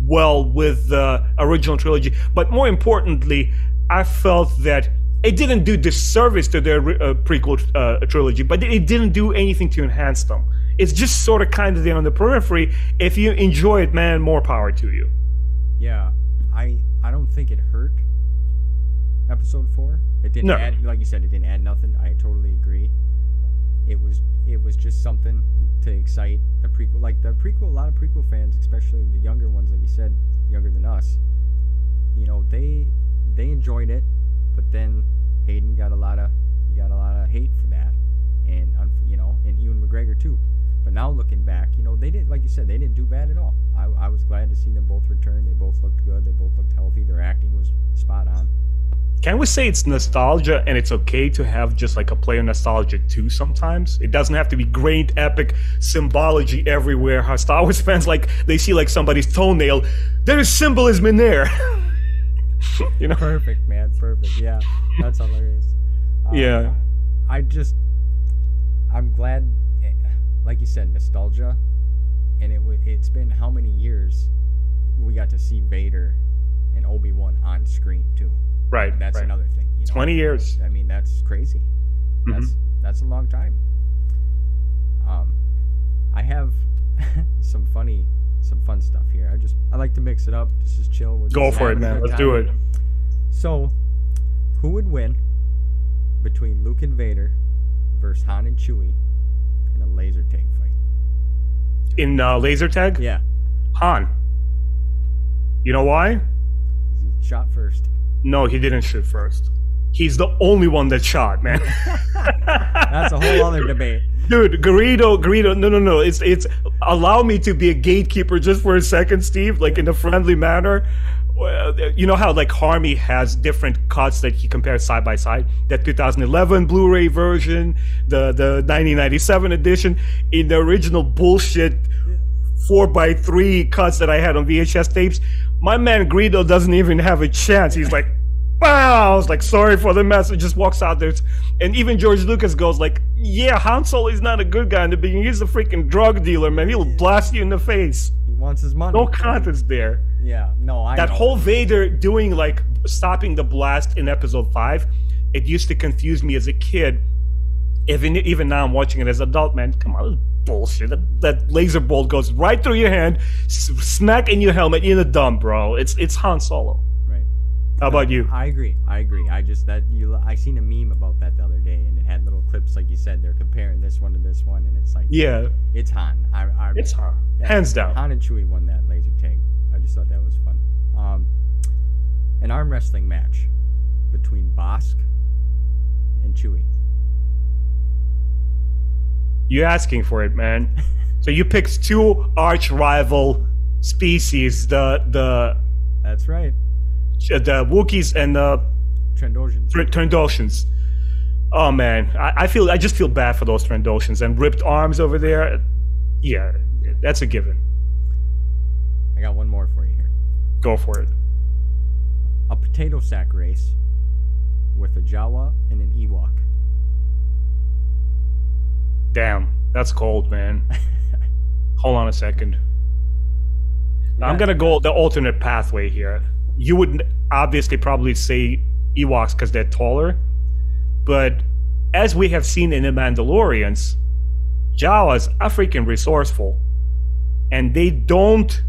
well with the original trilogy. But more importantly, I felt that it didn't do disservice to their prequel trilogy, but it didn't do anything to enhance them. It's just sort of kind of there on the periphery. If you enjoy it, man, more power to you. Yeah, I don't think it hurt episode 4. It didn't add, like you said, it didn't add nothing. I totally agree. It was just something to excite the prequel. Like the prequel, a lot of prequel fans, especially the younger ones, like you said, younger than us, they enjoyed it, but then Hayden got a lot of hate for that, and Ewan McGregor too. But now looking back, they didn't, like you said, they didn't do bad at all. I was glad to see them both return. They both looked good. They both looked healthy. Their acting was spot on. Can we say it's nostalgia and it's okay to have just like a player nostalgia too sometimes? It doesn't have to be great, epic symbology everywhere. How Star Wars fans, like, they see like somebody's toenail. There is symbolism in there. Perfect, man. Perfect. Yeah. That's hilarious. Yeah. I'm glad, like you said, nostalgia. And it's been how many years we got to see Vader and Obi-Wan on screen too. Right. That's another thing. 20 years. I mean, that's crazy. That's a long time. I have some fun stuff here. I like to mix it up. Just as chill. Go for it, man. Let's do it. So, who would win between Luke and Vader versus Han and Chewie in a laser tag fight? In laser tag? Yeah. Han. You know why? He shot first. No, he didn't shoot first. He's the only one that shot, man. That's a whole other debate. Dude, Garrido, no. It's allow me to be a gatekeeper just for a second, Steve, like in a friendly manner. Well, you know how like Harmy has different cuts that he compares side by side? That 2011 Blu-ray version, the 1997 edition, in the original bullshit 4x3 cuts that I had on VHS tapes. My man Greedo doesn't even have a chance. He's like, wow, I was like, sorry for the mess. It just walks out there. And even George Lucas goes like, yeah, Han Solo is not a good guy in the beginning. He's a freaking drug dealer, man. He'll blast you in the face. He wants his money. No context there. Yeah, no, I know. That whole Vader doing like stopping the blast in episode 5, it used to confuse me as a kid. Even now I'm watching it as an adult, man. Come on, bullshit. That laser bolt goes right through your hand, smack in your helmet, in the dump, bro. It's Han Solo. Right. How about you? I agree. I seen a meme about that the other day, and it had little clips, like you said. They're comparing this one to this one, and it's like, yeah, it's Han. It's Han. Hands down. Han and Chewie won that laser tag. I just thought that was fun. An arm wrestling match between Bosk and Chewie. You're asking for it, man. So you picked two arch rival species, the That's right. The Wookiees and the Trandoshan's. Oh man, I just feel bad for those Trandoshans and ripped arms over there. Yeah, that's a given. I got one more for you here. Go for it. A potato sack race with a Jawa and an Ewok. Damn. That's cold, man. Hold on a second. I'm gonna go the alternate pathway here. You would obviously probably say Ewoks because they're taller, but as we have seen in The Mandalorians, Jawas are freaking resourceful, and they don't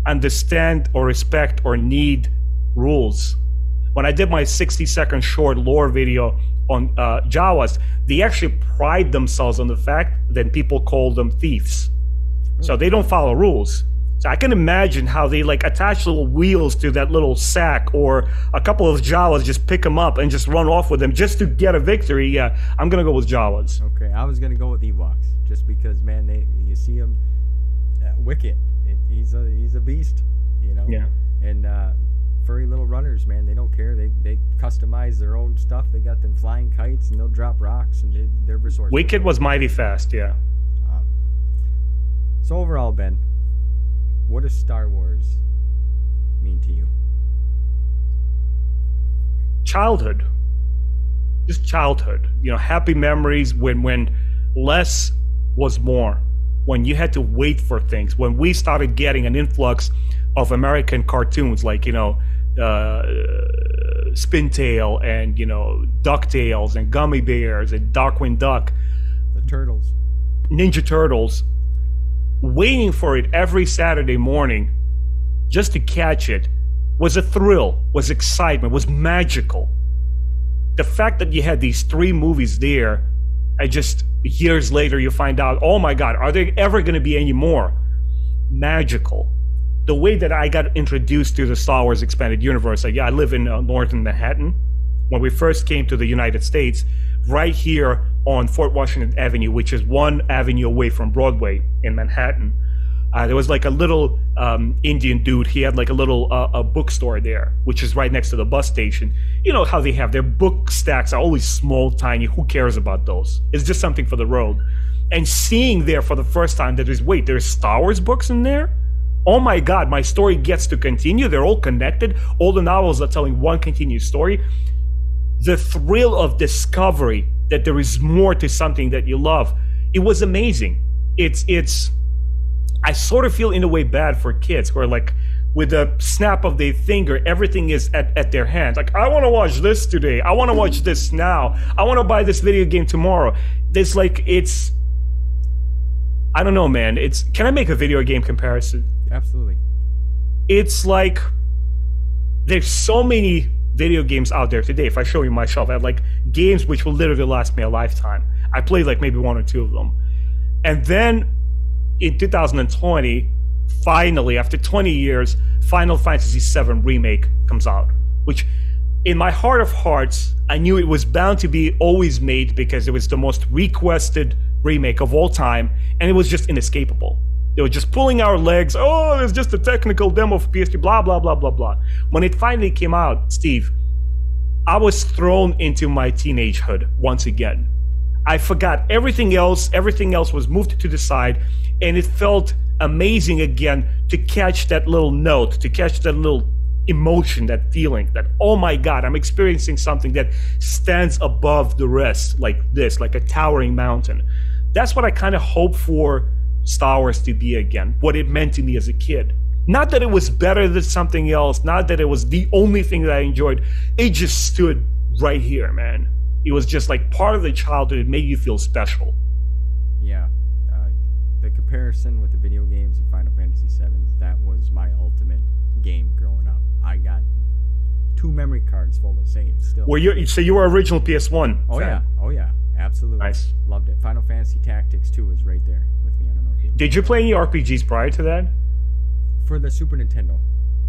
understand or respect or need rules. When I did my 60-second short lore video on Jawas, they actually pride themselves on the fact that people call them thieves. So they don't follow rules. So I can imagine how they like attach little wheels to that little sack, or a couple of Jawas just pick them up and just run off with them just to get a victory. Yeah, I'm gonna go with Jawas. Okay, I was gonna go with Ewoks just because, man, you see him, Wicket. He's a beast, you know. Yeah. And furry little runners, man, they don't care. They customize their own stuff. They got them flying kites, and they'll drop rocks, and they're resourceful. Wicket was mighty fast. Yeah. So overall, Ben, what does Star Wars mean to you? Childhood. Just childhood. You know, happy memories when less was more. When you had to wait for things. When we started getting an influx of American cartoons like, you know, Spintail and, you know, DuckTales and Gummy Bears and Darkwing Duck. The Turtles. Ninja Turtles. Waiting for it every Saturday morning just to catch it was a thrill, was excitement, was magical. The fact that you had these 3 movies there, and just years later you find out, oh my God, are there ever going to be any more? Magical. The way that I got introduced to the Star Wars Expanded Universe, like, yeah, I live in northern Manhattan. When we first came to the United States, right here on Fort Washington Avenue, which is 1 avenue away from Broadway in Manhattan, there was like a little Indian dude. He had like a little a bookstore there, which is right next to the bus station. You know how they have their book stacks are always small, tiny. Who cares about those? It's just something for the road. And seeing there for the first time that there's Star Wars books in there? Oh my God, my story gets to continue. They're all connected. All the novels are telling one continuous story. The thrill of discovery that there is more to something that you love, it was amazing. It's I sort of feel in a way bad for kids who are like, with a snap of their finger, everything is at their hands. Like, I want to watch this today. I want to watch this now. I want to buy this video game tomorrow. There's like, I don't know, man. Can I make a video game comparison? Absolutely. It's like, there's so many video games out there today. If I show you my shelf, I have like games which will literally last me a lifetime. I played like maybe 1 or 2 of them. And then in 2020, finally, after 20 years, Final Fantasy VII Remake comes out, which in my heart of hearts, I knew it was bound to be always made because it was the most requested remake of all time, and it was just inescapable. They were just pulling our legs. Oh, it's just a technical demo for PS3, blah, blah, blah, blah, blah. When it finally came out, Steve, I was thrown into my teenagehood once again. I forgot everything else. Everything else was moved to the side, and it felt amazing again to catch that little note, to catch that little emotion, that feeling that, oh my God, I'm experiencing something that stands above the rest, like this, like a towering mountain. That's what I kind of hope for Star Wars to be again, what it meant to me as a kid. Not that it was better than something else, not that it was the only thing that I enjoyed. It just stood right here, man. It was just like part of the childhood. It made you feel special. Yeah. The comparison with the video games and Final Fantasy VII, that was my ultimate game growing up. I got 2 memory cards full of saves still. So you were original PS1 Oh fan. yeah. Oh yeah. Absolutely. Nice. Loved it. Final Fantasy Tactics 2 was right there with me. I don't know if you... Did you play any RPGs prior to that? For the Super Nintendo.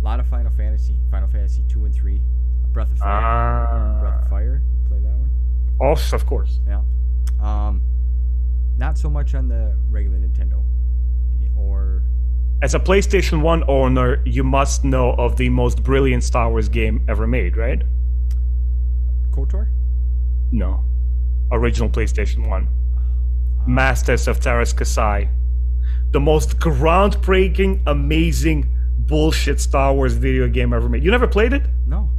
A lot of Final Fantasy. Final Fantasy 2 and 3. Breath of Fire. Breath of Fire. You play that one? Oh, of course. Yeah. Not so much on the regular Nintendo. Or... As a PlayStation 1 owner, you must know of the most brilliant Star Wars game ever made, right? KOTOR? No. Original PlayStation 1. Masters of Terras Kasai. The most groundbreaking, amazing, bullshit Star Wars video game ever made. You never played it? No.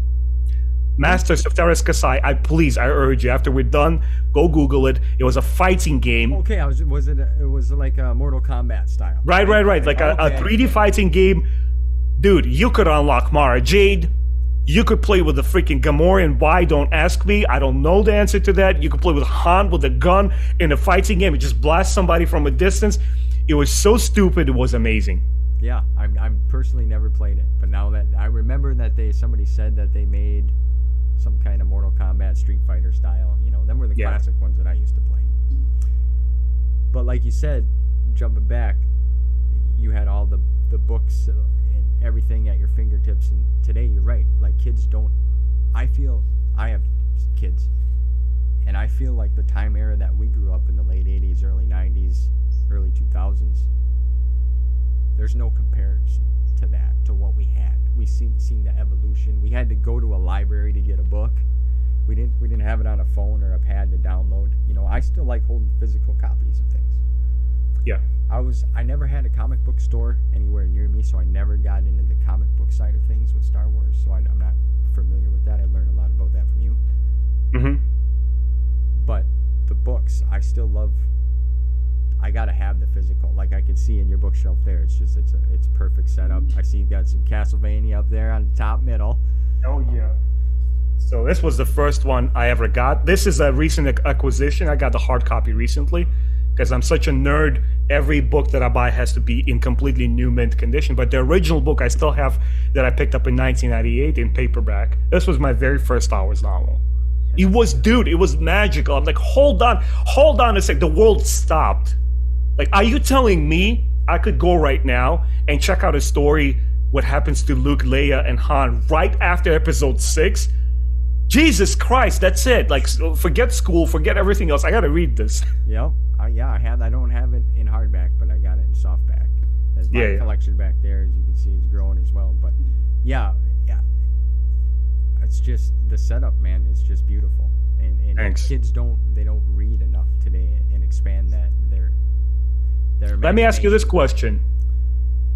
Masters of Teräs Kasai. I urge you, after we're done, go Google it. It was a fighting game. Okay, it was like a Mortal Kombat style. Right. Like a 3D fighting game. Dude, you could unlock Mara Jade. You could play with the freaking Gamorrean. Why? Don't ask me. I don't know the answer to that. You could play with Han with a gun in a fighting game. It just blasts somebody from a distance. It was so stupid. It was amazing. Yeah, I'm personally never played it, but now that I remember that somebody said that they made some kind of Mortal Kombat Street Fighter style. Them were the classic ones that I used to play. But like you said, jumping back, you had all the books and everything at your fingertips, and today you're right. Like kids don't. I have kids, and I feel like the time era that we grew up in, the late '80s, early '90s, early 2000s. There's no comparison to that, to what we had. We seen the evolution. We had to go to a library to get a book. We didn't have it on a phone or a pad to download. I still like holding physical copies of things. Yeah. I never had a comic book store anywhere near me, so I never got into the comic book side of things with Star Wars. So I'm not familiar with that. I learned a lot about that from you. Mm-hmm. But the books, I still love. I gotta have the physical. Like I could see in your bookshelf there. It's a perfect setup. I see you got some Castlevania up there on the top middle. Oh yeah. So this was the first one I ever got. This is a recent acquisition. I got the hard copy recently because I'm such a nerd. Every book that I buy has to be in completely new mint condition. But the original book I still have that I picked up in 1998 in paperback. This was my very first Star Wars novel. It was magical. I'm like, hold on a sec. The world stopped. Like, are you telling me I could go right now and check out a story, what happens to Luke, Leia, and Han right after episode 6? Jesus Christ, that's it. Like, forget school, forget everything else. I gotta read this. Yep. I don't have it in hardback, but I got it in softback. As my collection back there, as you can see, is growing as well. But yeah. It's just the setup, man. It's just beautiful. And Thanks. Kids don't read enough today and expand their Let me ask you this question.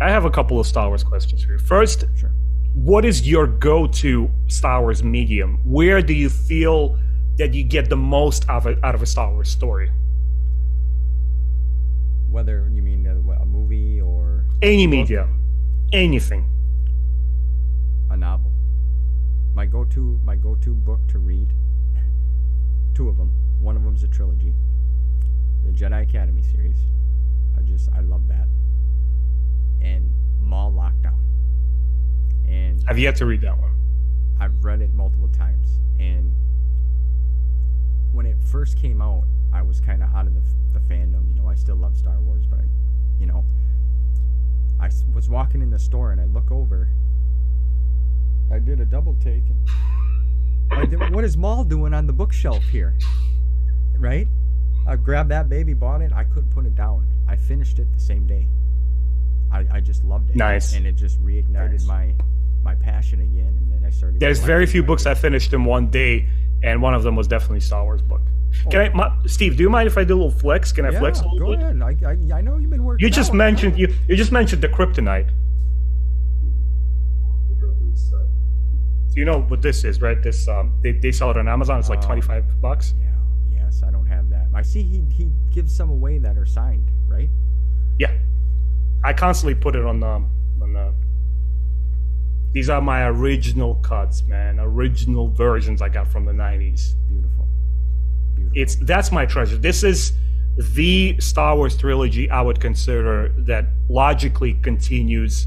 I have a couple of Star Wars questions for you. First, Sure. What is your go-to Star Wars medium? Where do you feel that you get the most out of a Star Wars story? Whether you mean a movie or Any media, anything. A novel. My go-to book to read. 2 of them. One of them's a trilogy. The Jedi Academy series. I love that. And Maul Lockdown. And I've yet to read that one. I've read it multiple times. And when it first came out, I was kind of out of the fandom. I still love Star Wars, but I was walking in the store and I look over. I did a double take. What is Maul doing on the bookshelf here? Right? I grabbed that baby, bought it. I couldn't put it down. I finished it the same day. I just loved it. Nice. And it just reignited my passion again. And then I started. There's very few books I finished in one day, and one of them was definitely a Star Wars book. Steve, do you mind if I do a little flex? Can I flex a little bit? Go ahead. I know you've been working. You just mentioned the kryptonite. So you know what this is, right? This they sell it on Amazon. It's like $25. Yeah. Yes, I don't have that. I see he gives some away that are signed, right? Yeah, I constantly put it on the. These are my original cuts, man. Original versions I got from the 90s. Beautiful. That's my treasure. This is the Star Wars trilogy I would consider that logically continues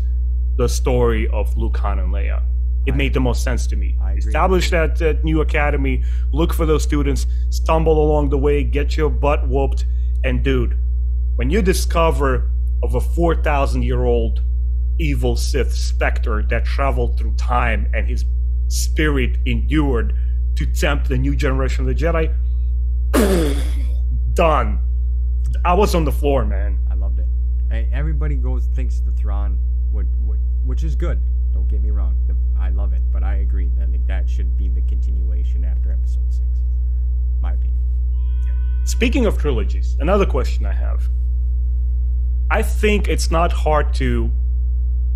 the story of Luke, Han, and Leia. It made the most sense to me. Establish that new academy, look for those students, stumble along the way, get your butt whooped, and dude, when you discover of a 4,000-year-old evil Sith Spectre that traveled through time and his spirit endured to tempt the new generation of the Jedi, done. I was on the floor, man. I loved it. Everybody thinks the Thrawn which is good. Don't get me wrong. I love it, but I agree that that should be the continuation after Episode 6. My opinion. Speaking of trilogies, another question I have. I think it's not hard to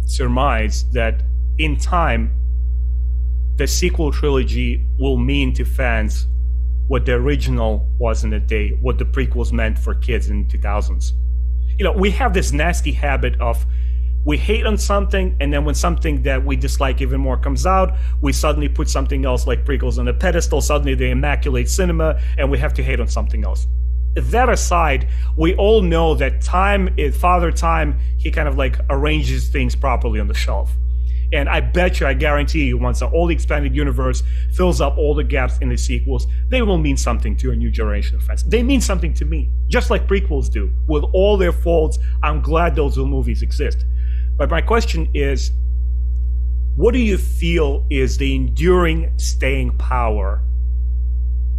surmise that in time, the sequel trilogy will mean to fans what the original was in the day, what the prequels meant for kids in the 2000s. We have this nasty habit of we hate on something, and then when something that we dislike even more comes out, we suddenly put something else like prequels on a pedestal. Suddenly they immaculate cinema, and we have to hate on something else. That aside, we all know that Father Time, he kind of like arranges things properly on the shelf. And I bet you, I guarantee you, once all the expanded universe fills up all the gaps in the sequels, they will mean something to a new generation of fans. They mean something to me, just like prequels do. With all their faults, I'm glad those movies exist. But my question is, what do you feel is the enduring staying power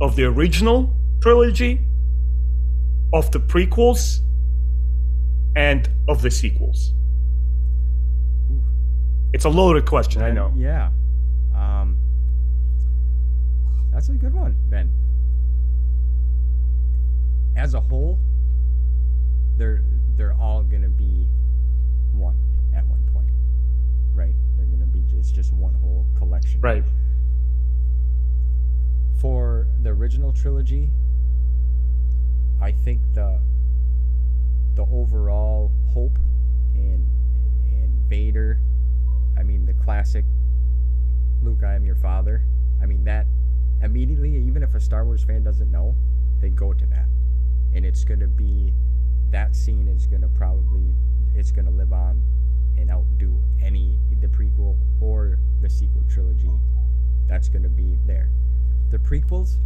of the original trilogy, of the prequels, and of the sequels? It's a loaded question, I know. Yeah. That's a good one, Ben. As a whole, they're all going to be one at one point, right? They're going to be just one whole collection. Right. For the original trilogy, I think the overall hope and Vader, I mean, the classic Luke, I am your father. I mean, that immediately, even if a Star Wars fan doesn't know, they go to that. And it's going to be, that scene is going to it's going to live on and outdo the prequel or the sequel trilogy. That's going to be there. The prequels,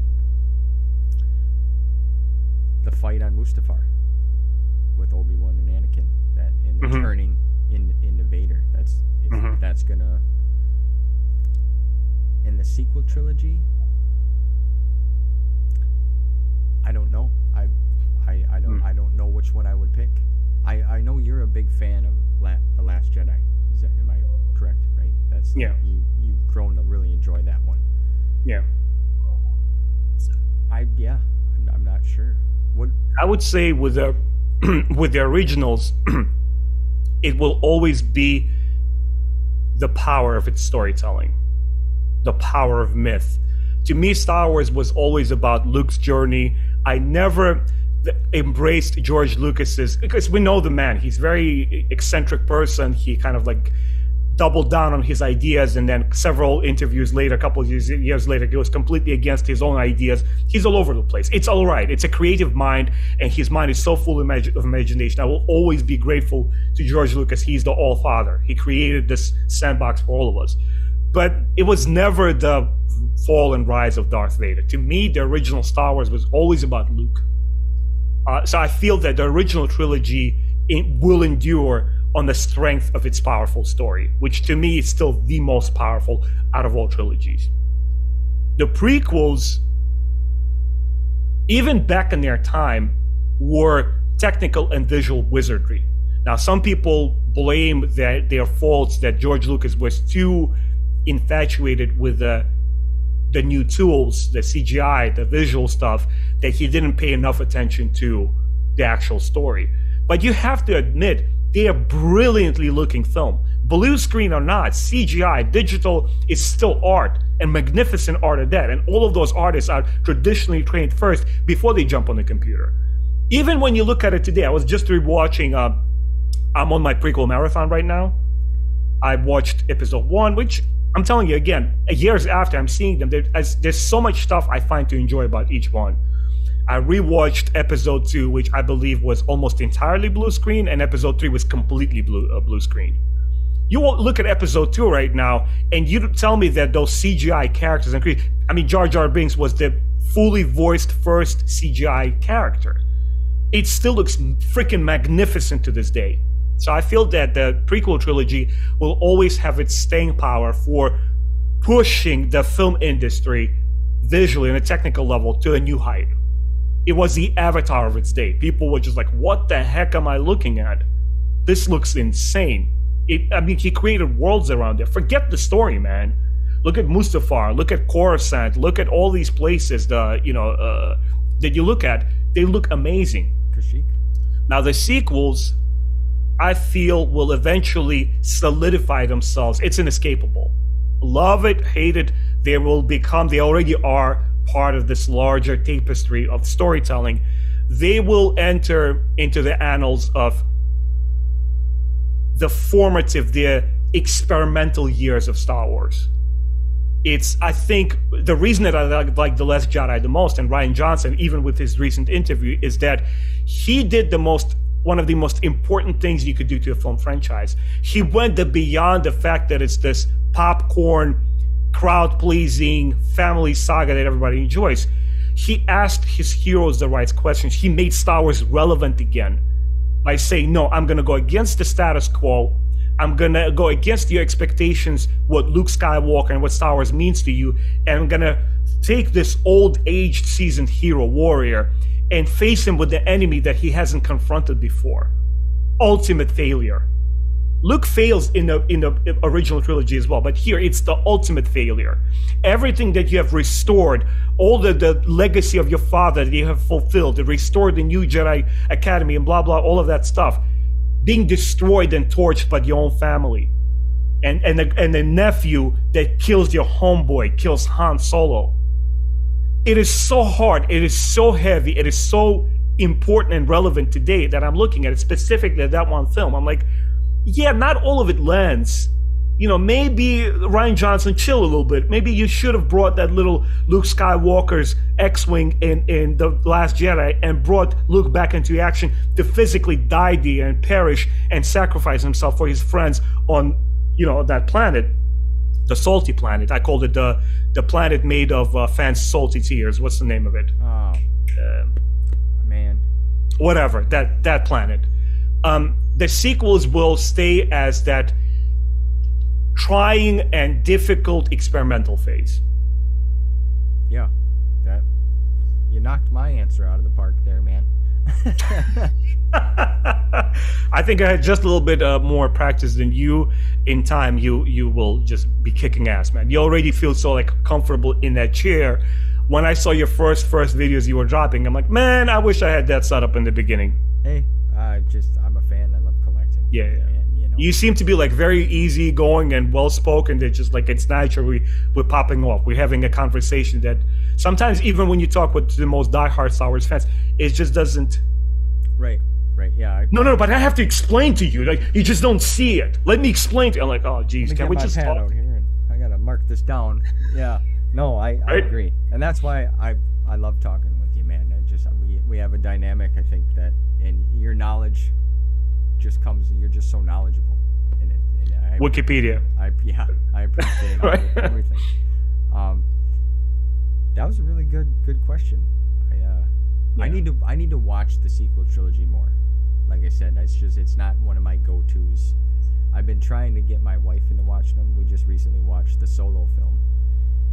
the fight on Mustafar with Obi-Wan and Anakin, and the turning into Vader. That's gonna. In the sequel trilogy, I don't know. I don't know which one I would pick. I know you're a big fan of The Last Jedi. Am I correct? Right. That's You've grown to really enjoy that one. Yeah. I'm not sure. What I would say with the originals, it will always be the power of its storytelling, the power of myth. To me, Star Wars was always about Luke's journey. I never embraced George Lucas's, because we know the man. He's a very eccentric person. He kind of like doubled down on his ideas, and then several interviews later, a couple of years later, he was completely against his own ideas. He's all over the place. It's all right. It's a creative mind, and his mind is so full of imagination. I will always be grateful to George Lucas. He's the all-father. He created this sandbox for all of us. But it was never the fall and rise of Darth Vader. To me, the original Star Wars was always about Luke. So I feel that the original trilogy will endure on the strength of its powerful story, which to me is still the most powerful out of all trilogies. The prequels, even back in their time, were technical and visual wizardry. Now, some people blame their faults that George Lucas was too infatuated with the new tools, the CGI, the visual stuff, that he didn't pay enough attention to the actual story. But you have to admit, they are brilliantly looking film. Blue screen or not, CGI, digital is still art, and magnificent art at that. And all of those artists are traditionally trained first before they jump on the computer. Even when you look at it today, I was just rewatching, I'm on my prequel marathon right now. I watched episode 1, which I'm telling you again, years after I'm seeing them, there's so much stuff I find to enjoy about each one. I rewatched episode 2, which I believe was almost entirely blue screen, and episode 3 was completely blue screen. You won't look at episode 2 right now, and you tell me that those CGI characters, Jar Jar Binks was the fully voiced first CGI character. It still looks freaking magnificent to this day. So I feel that the prequel trilogy will always have its staying power for pushing the film industry visually on a technical level to a new height. It was the avatar of its day. People were just like, what the heck am I looking at? This looks insane. He created worlds around there. Forget the story, man. Look at Mustafar, look at Coruscant, look at all these places that you look at. They look amazing. Kashyyyk. Now the sequels, I feel, will eventually solidify themselves. It's inescapable. love it, hate it, they already are part of this larger tapestry of storytelling. They will enter into the annals of the experimental years of Star Wars. I think the reason that I like The Last Jedi the most, and Rian Johnson, even with his recent interview, is that he did one of the most important things you could do to a film franchise. He went beyond the fact that it's this popcorn, crowd-pleasing family saga that everybody enjoys. He asked his heroes the right questions. He made Star Wars relevant again by saying, no, I'm going to go against the status quo. I'm going to go against your expectations, what Luke Skywalker and what Star Wars means to you. And I'm going to take this old-aged, seasoned hero warrior and face him with the enemy that he hasn't confronted before. Ultimate failure. Luke fails in the original trilogy as well, but here it's the ultimate failure. Everything that you have restored, all the legacy of your father that you have fulfilled, restored the new Jedi Academy and blah, blah, all of that stuff, being destroyed and torched by your own family. And the nephew that kills your homeboy, kills Han Solo. It is so hard, it is so heavy, it is so important and relevant today that I'm looking at it, specifically at that one film. I'm like, yeah, not all of it lands. Maybe Rian Johnson, chill a little bit. Maybe you should have brought that little Luke Skywalker's X-Wing in The Last Jedi and brought Luke back into action to physically die there and perish and sacrifice himself for his friends on, that planet, the salty planet. I called it the planet made of fans' salty tears. What's the name of it? Oh, man. Whatever, that planet. The sequels will stay as that trying and difficult experimental phase. Yeah, you knocked my answer out of the park there, man. I think I had just a little bit more practice than you. In time, you will just be kicking ass, man. You already feel so comfortable in that chair. When I saw your first videos you were dropping, I'm like, man, I wish I had that set up in the beginning. Hey, I'm a fan. I love collecting. Yeah. And, you seem to be very easy going and well spoken. That just it's natural. We're popping off. We're having a conversation that sometimes even when you talk with the most diehard Star Wars fans, it just doesn't. Right. Yeah. No. But I have to explain to you. You just don't see it. Let me explain to you. I'm like, oh, geez, can we just talk? Out here and I gotta mark this down. Yeah. No, I agree, and that's why I love talking with you, man. We have a dynamic. I think that, and your knowledge just comes. You're just so knowledgeable in it. And Wikipedia. I appreciate Right. everything. That was a really good question. I need to watch the sequel trilogy more. Like I said, it's not one of my go-tos. I've been trying to get my wife into watching them. We just recently watched the Solo film,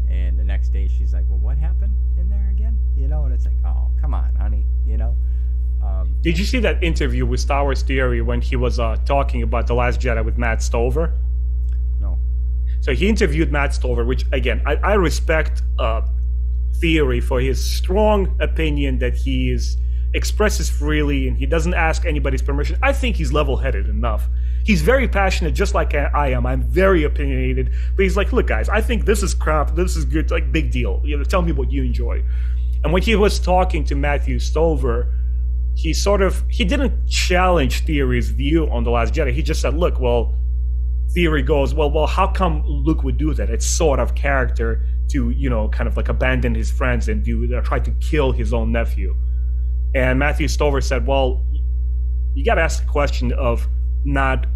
and the next day she's like, "Well, what happened in there again?" And it's like, "Oh, come on, honey," Did you see that interview with Star Wars Theory when he was talking about The Last Jedi with Matt Stover? No. So he interviewed Matt Stover, which again, I respect Theory for his strong opinion that he expresses freely and he doesn't ask anybody's permission. I think he's level-headed enough. He's very passionate, just like I am. I'm very opinionated, but he's like, look, guys, I think this is crap. This is good. Big deal. Tell me what you enjoy. And when he was talking to Matthew Stover, he didn't challenge Theory's view on The Last Jedi. He just said, look, well, Theory goes, well, how come Luke would do that? It's sort of character to, kind of abandon his friends and try to kill his own nephew. And Matthew Stover said, well, you got to ask the question of not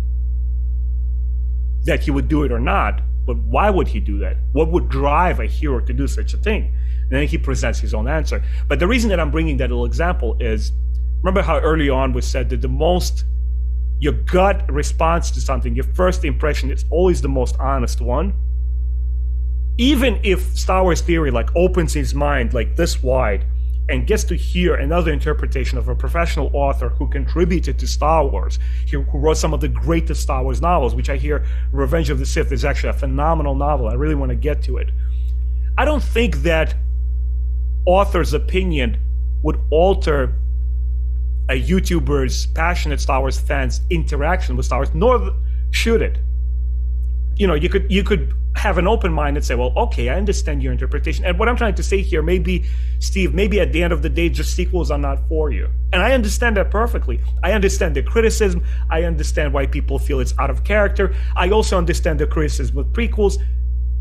that he would do it or not, but why would he do that? What would drive a hero to do such a thing? And then he presents his own answer. But the reason that I'm bringing that little example is, remember how early on we said that your gut response to something, your first impression is always the most honest one. Even if Star Wars Theory opens his mind this wide and gets to hear another interpretation of a professional author who contributed to Star Wars, who wrote some of the greatest Star Wars novels, which I hear Revenge of the Sith is actually a phenomenal novel. I really want to get to it. I don't think that author's opinion would alter a YouTuber's passionate Star Wars fans' interaction with Star Wars, nor should it. You could have an open mind and say, well, okay, I understand your interpretation. And what I'm trying to say here, maybe, Steve, maybe at the end of the day, just sequels are not for you. And I understand that perfectly. I understand the criticism. I understand why people feel it's out of character. I also understand the criticism with prequels.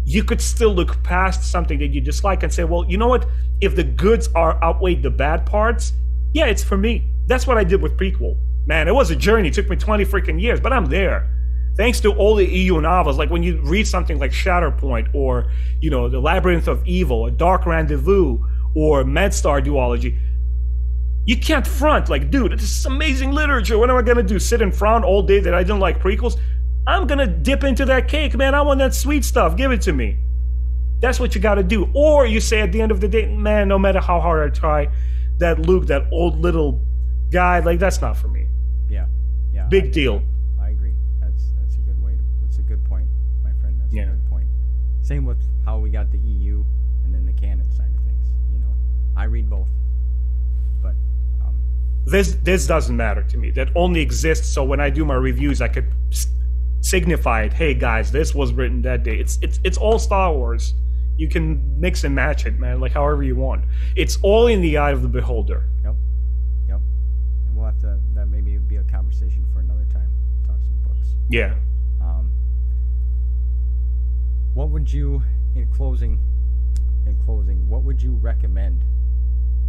You could still look past something that you dislike and say, well, you know what? If the goods outweigh the bad parts, yeah, it's for me. That's what I did with prequel. Man, it was a journey. It took me 20 freaking years, but I'm there. Thanks to all the EU novels, like when you read something like Shatterpoint or, The Labyrinth of Evil, A Dark Rendezvous, or MedStar Duology, you can't front, like, dude, this is amazing literature. What am I going to do? Sit and frown all day that I didn't like prequels? I'm going to dip into that cake, man. I want that sweet stuff. Give it to me. That's what you got to do. Or you say at the end of the day, man, no matter how hard I try, that Luke, that old little guy, like, that's not for me. Yeah. Big deal. I agree. That's a good way to, that's a good point, my friend. That's a good point. Same with how we got the EU and then the canon side of things. I read both. But this doesn't matter to me. That only exists so when I do my reviews, I could signify it. Hey guys, this was written that day. It's all Star Wars. You can mix and match it, man, like however you want. It's all in the eye of the beholder. Yep. And we'll have to, that maybe be a conversation for another time. Talk some books. Yeah. What would you, in closing, what would you recommend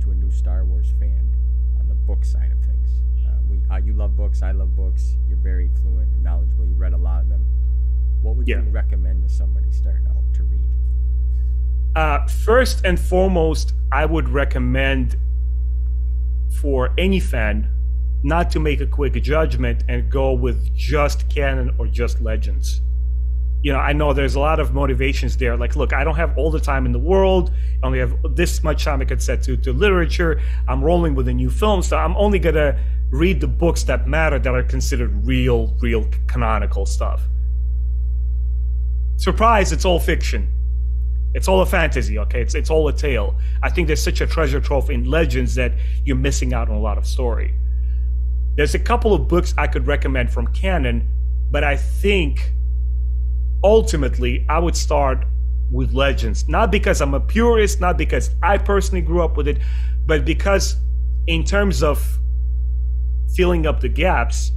to a new Star Wars fan on the book side of things? You love books, I love books, you're very fluent and knowledgeable, you read a lot of them. What would you recommend to somebody starting out to read? First and foremost, I would recommend for any fan not to make a quick judgment and go with just canon or just legends. I know there's a lot of motivations there. Like, look, I don't have all the time in the world. I only have this much time I could set to literature. I'm rolling with a new film, so I'm only going to read the books that matter, that are considered real canonical stuff. Surprise, it's all fiction. It's all a fantasy, okay? It's all a tale. I think there's such a treasure trove in legends that you're missing out on a lot of story. There's a couple of books I could recommend from canon, but I think ultimately I would start with legends. Not because I'm a purist, not because I personally grew up with it, but because in terms of filling up the gaps,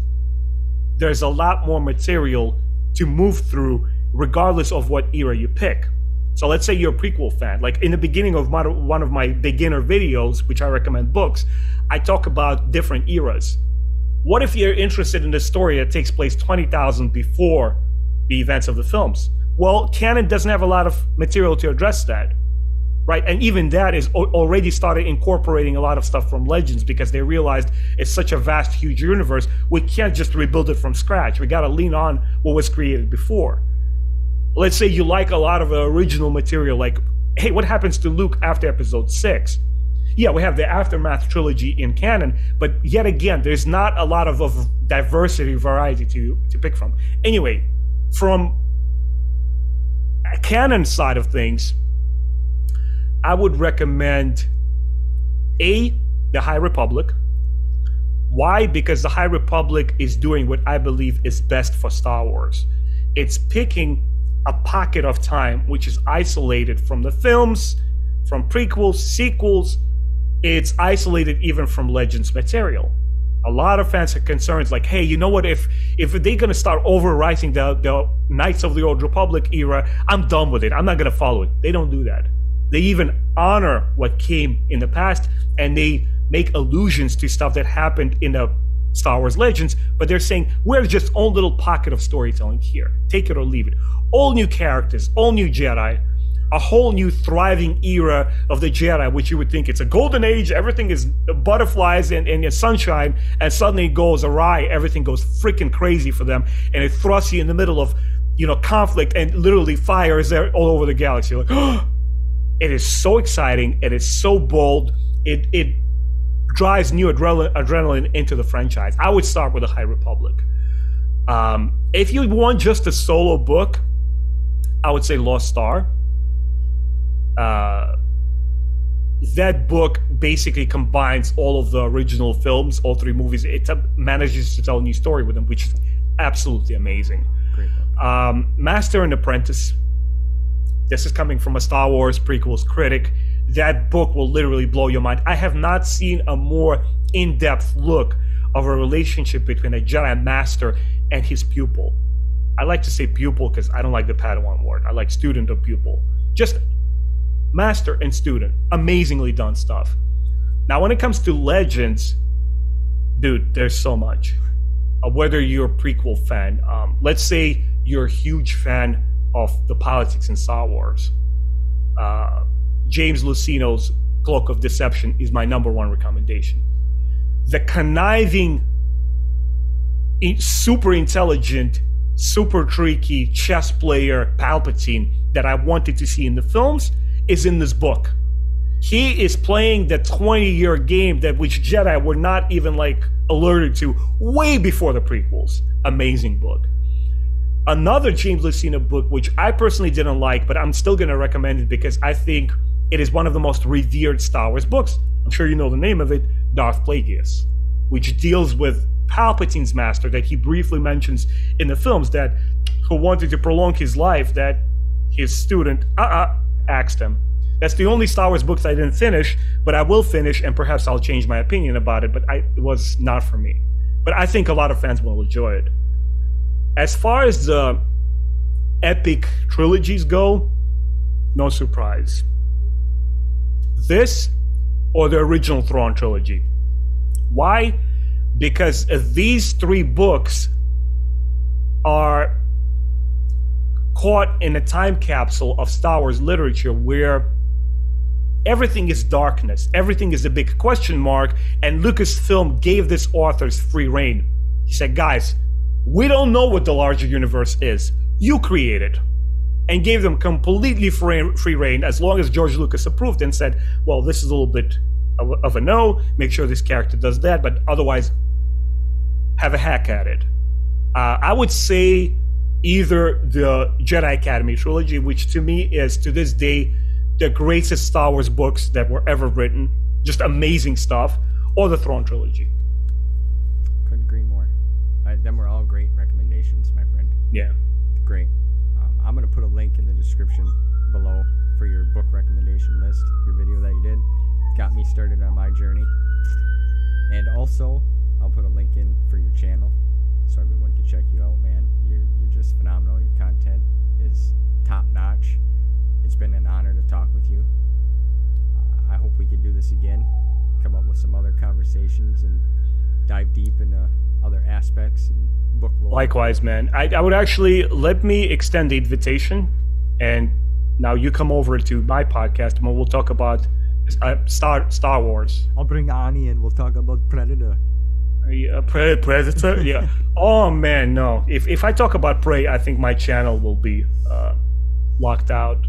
there's a lot more material to move through regardless of what era you pick. So let's say you're a prequel fan. Like in the beginning of one of my beginner videos, which I recommend books, I talk about different eras. What if you're interested in a story that takes place 20,000 before the events of the films? Well, canon doesn't have a lot of material to address that, right? And even that is already started incorporating a lot of stuff from legends because they realized it's such a vast, huge universe. We can't just rebuild it from scratch. We got to lean on what was created before. Let's say you like a lot of the original material, like, hey, what happens to Luke after episode 6? Yeah, we have the Aftermath trilogy in canon, but yet again, there's not a lot of diversity, variety to pick from. Anyway, from a canon side of things, I would recommend the High Republic. Why? Because the High Republic is doing what I believe is best for Star Wars. It's picking a pocket of time which is isolated from the films, from prequels, sequels. It's isolated even from Legends material. A lot of fans have concerns like, hey, you know what, if they're going to start overwriting the Knights of the Old Republic era, I'm done with it. I'm not going to follow it. They don't do that. They even honor what came in the past, and they make allusions to stuff that happened in the Star Wars Legends, but they're saying, we're just own little pocket of storytelling here. Take it or leave it. All new characters, all new Jedi, a whole new thriving era of the Jedi, which you would think it's a golden age, everything is butterflies and sunshine, and suddenly it goes awry, everything goes freaking crazy for them, and it thrusts you in the middle of, conflict, and literally fire is there all over the galaxy. You're like, oh, it is so exciting, it is so bold, it drives new adrenaline into the franchise. I would start with the High Republic. If you want just a solo book, I would say Lost Star. That book basically combines all of the original films, all 3 movies. It manages to tell a new story with them, which is absolutely amazing. Great book. Master and Apprentice. this is coming from a Star Wars prequels critic, that book will literally blow your mind. I have not seen a more in-depth look of a relationship between a Jedi Master and his pupil. I like to say pupil because I don't like the Padawan word. I like student or pupil. Just master and student. Amazingly done stuff. Now, when it comes to Legends, dude, there's so much. Whether you're a prequel fan, let's say you're a huge fan of the politics in Star Wars. James Lucino's Cloak of Deception is my #1 recommendation. The conniving, super intelligent, super tricky chess player Palpatine that I wanted to see in the films is in this book. He is playing the 20-year game that which Jedi were not even like alerted to way before the prequels. Amazing book. Another James Lucino book, which I personally didn't like, but I'm still going to recommend it because I think it is one of the most revered Star Wars books. I'm sure you know the name of it, Darth Plagueis, which deals with Palpatine's master that he briefly mentions in the films, that who wanted to prolong his life, that his student asked him. That's the only Star Wars books I didn't finish, but I will finish, and perhaps I'll change my opinion about it, but it was not for me. But I think a lot of fans will enjoy it. As far as the epic trilogies go, no surprise. This or the original Thrawn trilogy. Why? Because these 3 books are caught in a time capsule of Star Wars literature where everything is darkness, everything is a big question mark, and Lucasfilm gave these authors free rein. He said, guys, we don't know what the larger universe is. You create it. And gave them completely free rein as long as George Lucas approved and said, well, this is a little bit of a no, make sure this character does that, but otherwise have a hack at it. I would say either the Jedi Academy trilogy, which to me is to this day the greatest Star Wars books that were ever written, just amazing stuff, or the Thrawn trilogy. Couldn't agree more. Them were all great recommendations, my friend. Yeah. Great. I'm going to put a link in the description below for your book recommendation list, your video that you did. Got me started on my journey. And also, I'll put a link in for your channel so everyone can check you out, man. You're just phenomenal. Your content is top notch. It's been an honor to talk with you. I hope we can do this again, come up with some other conversations and dive deep into other aspects and book lore. Likewise, man. I would actually, let me extend the invitation, and now you come over to my podcast and we'll talk about Star Wars. I'll bring Ani and we'll talk about Predator. Predator? Yeah. Oh man, no. If I talk about Prey, I think my channel will be locked out,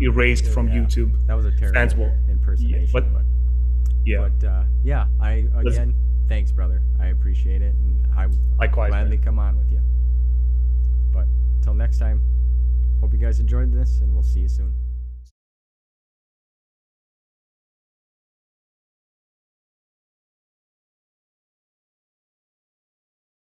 erased from YouTube. That was a terrible impersonation. But thanks, brother. I appreciate it, and I will gladly come on with you. But until next time, hope you guys enjoyed this, and we'll see you soon.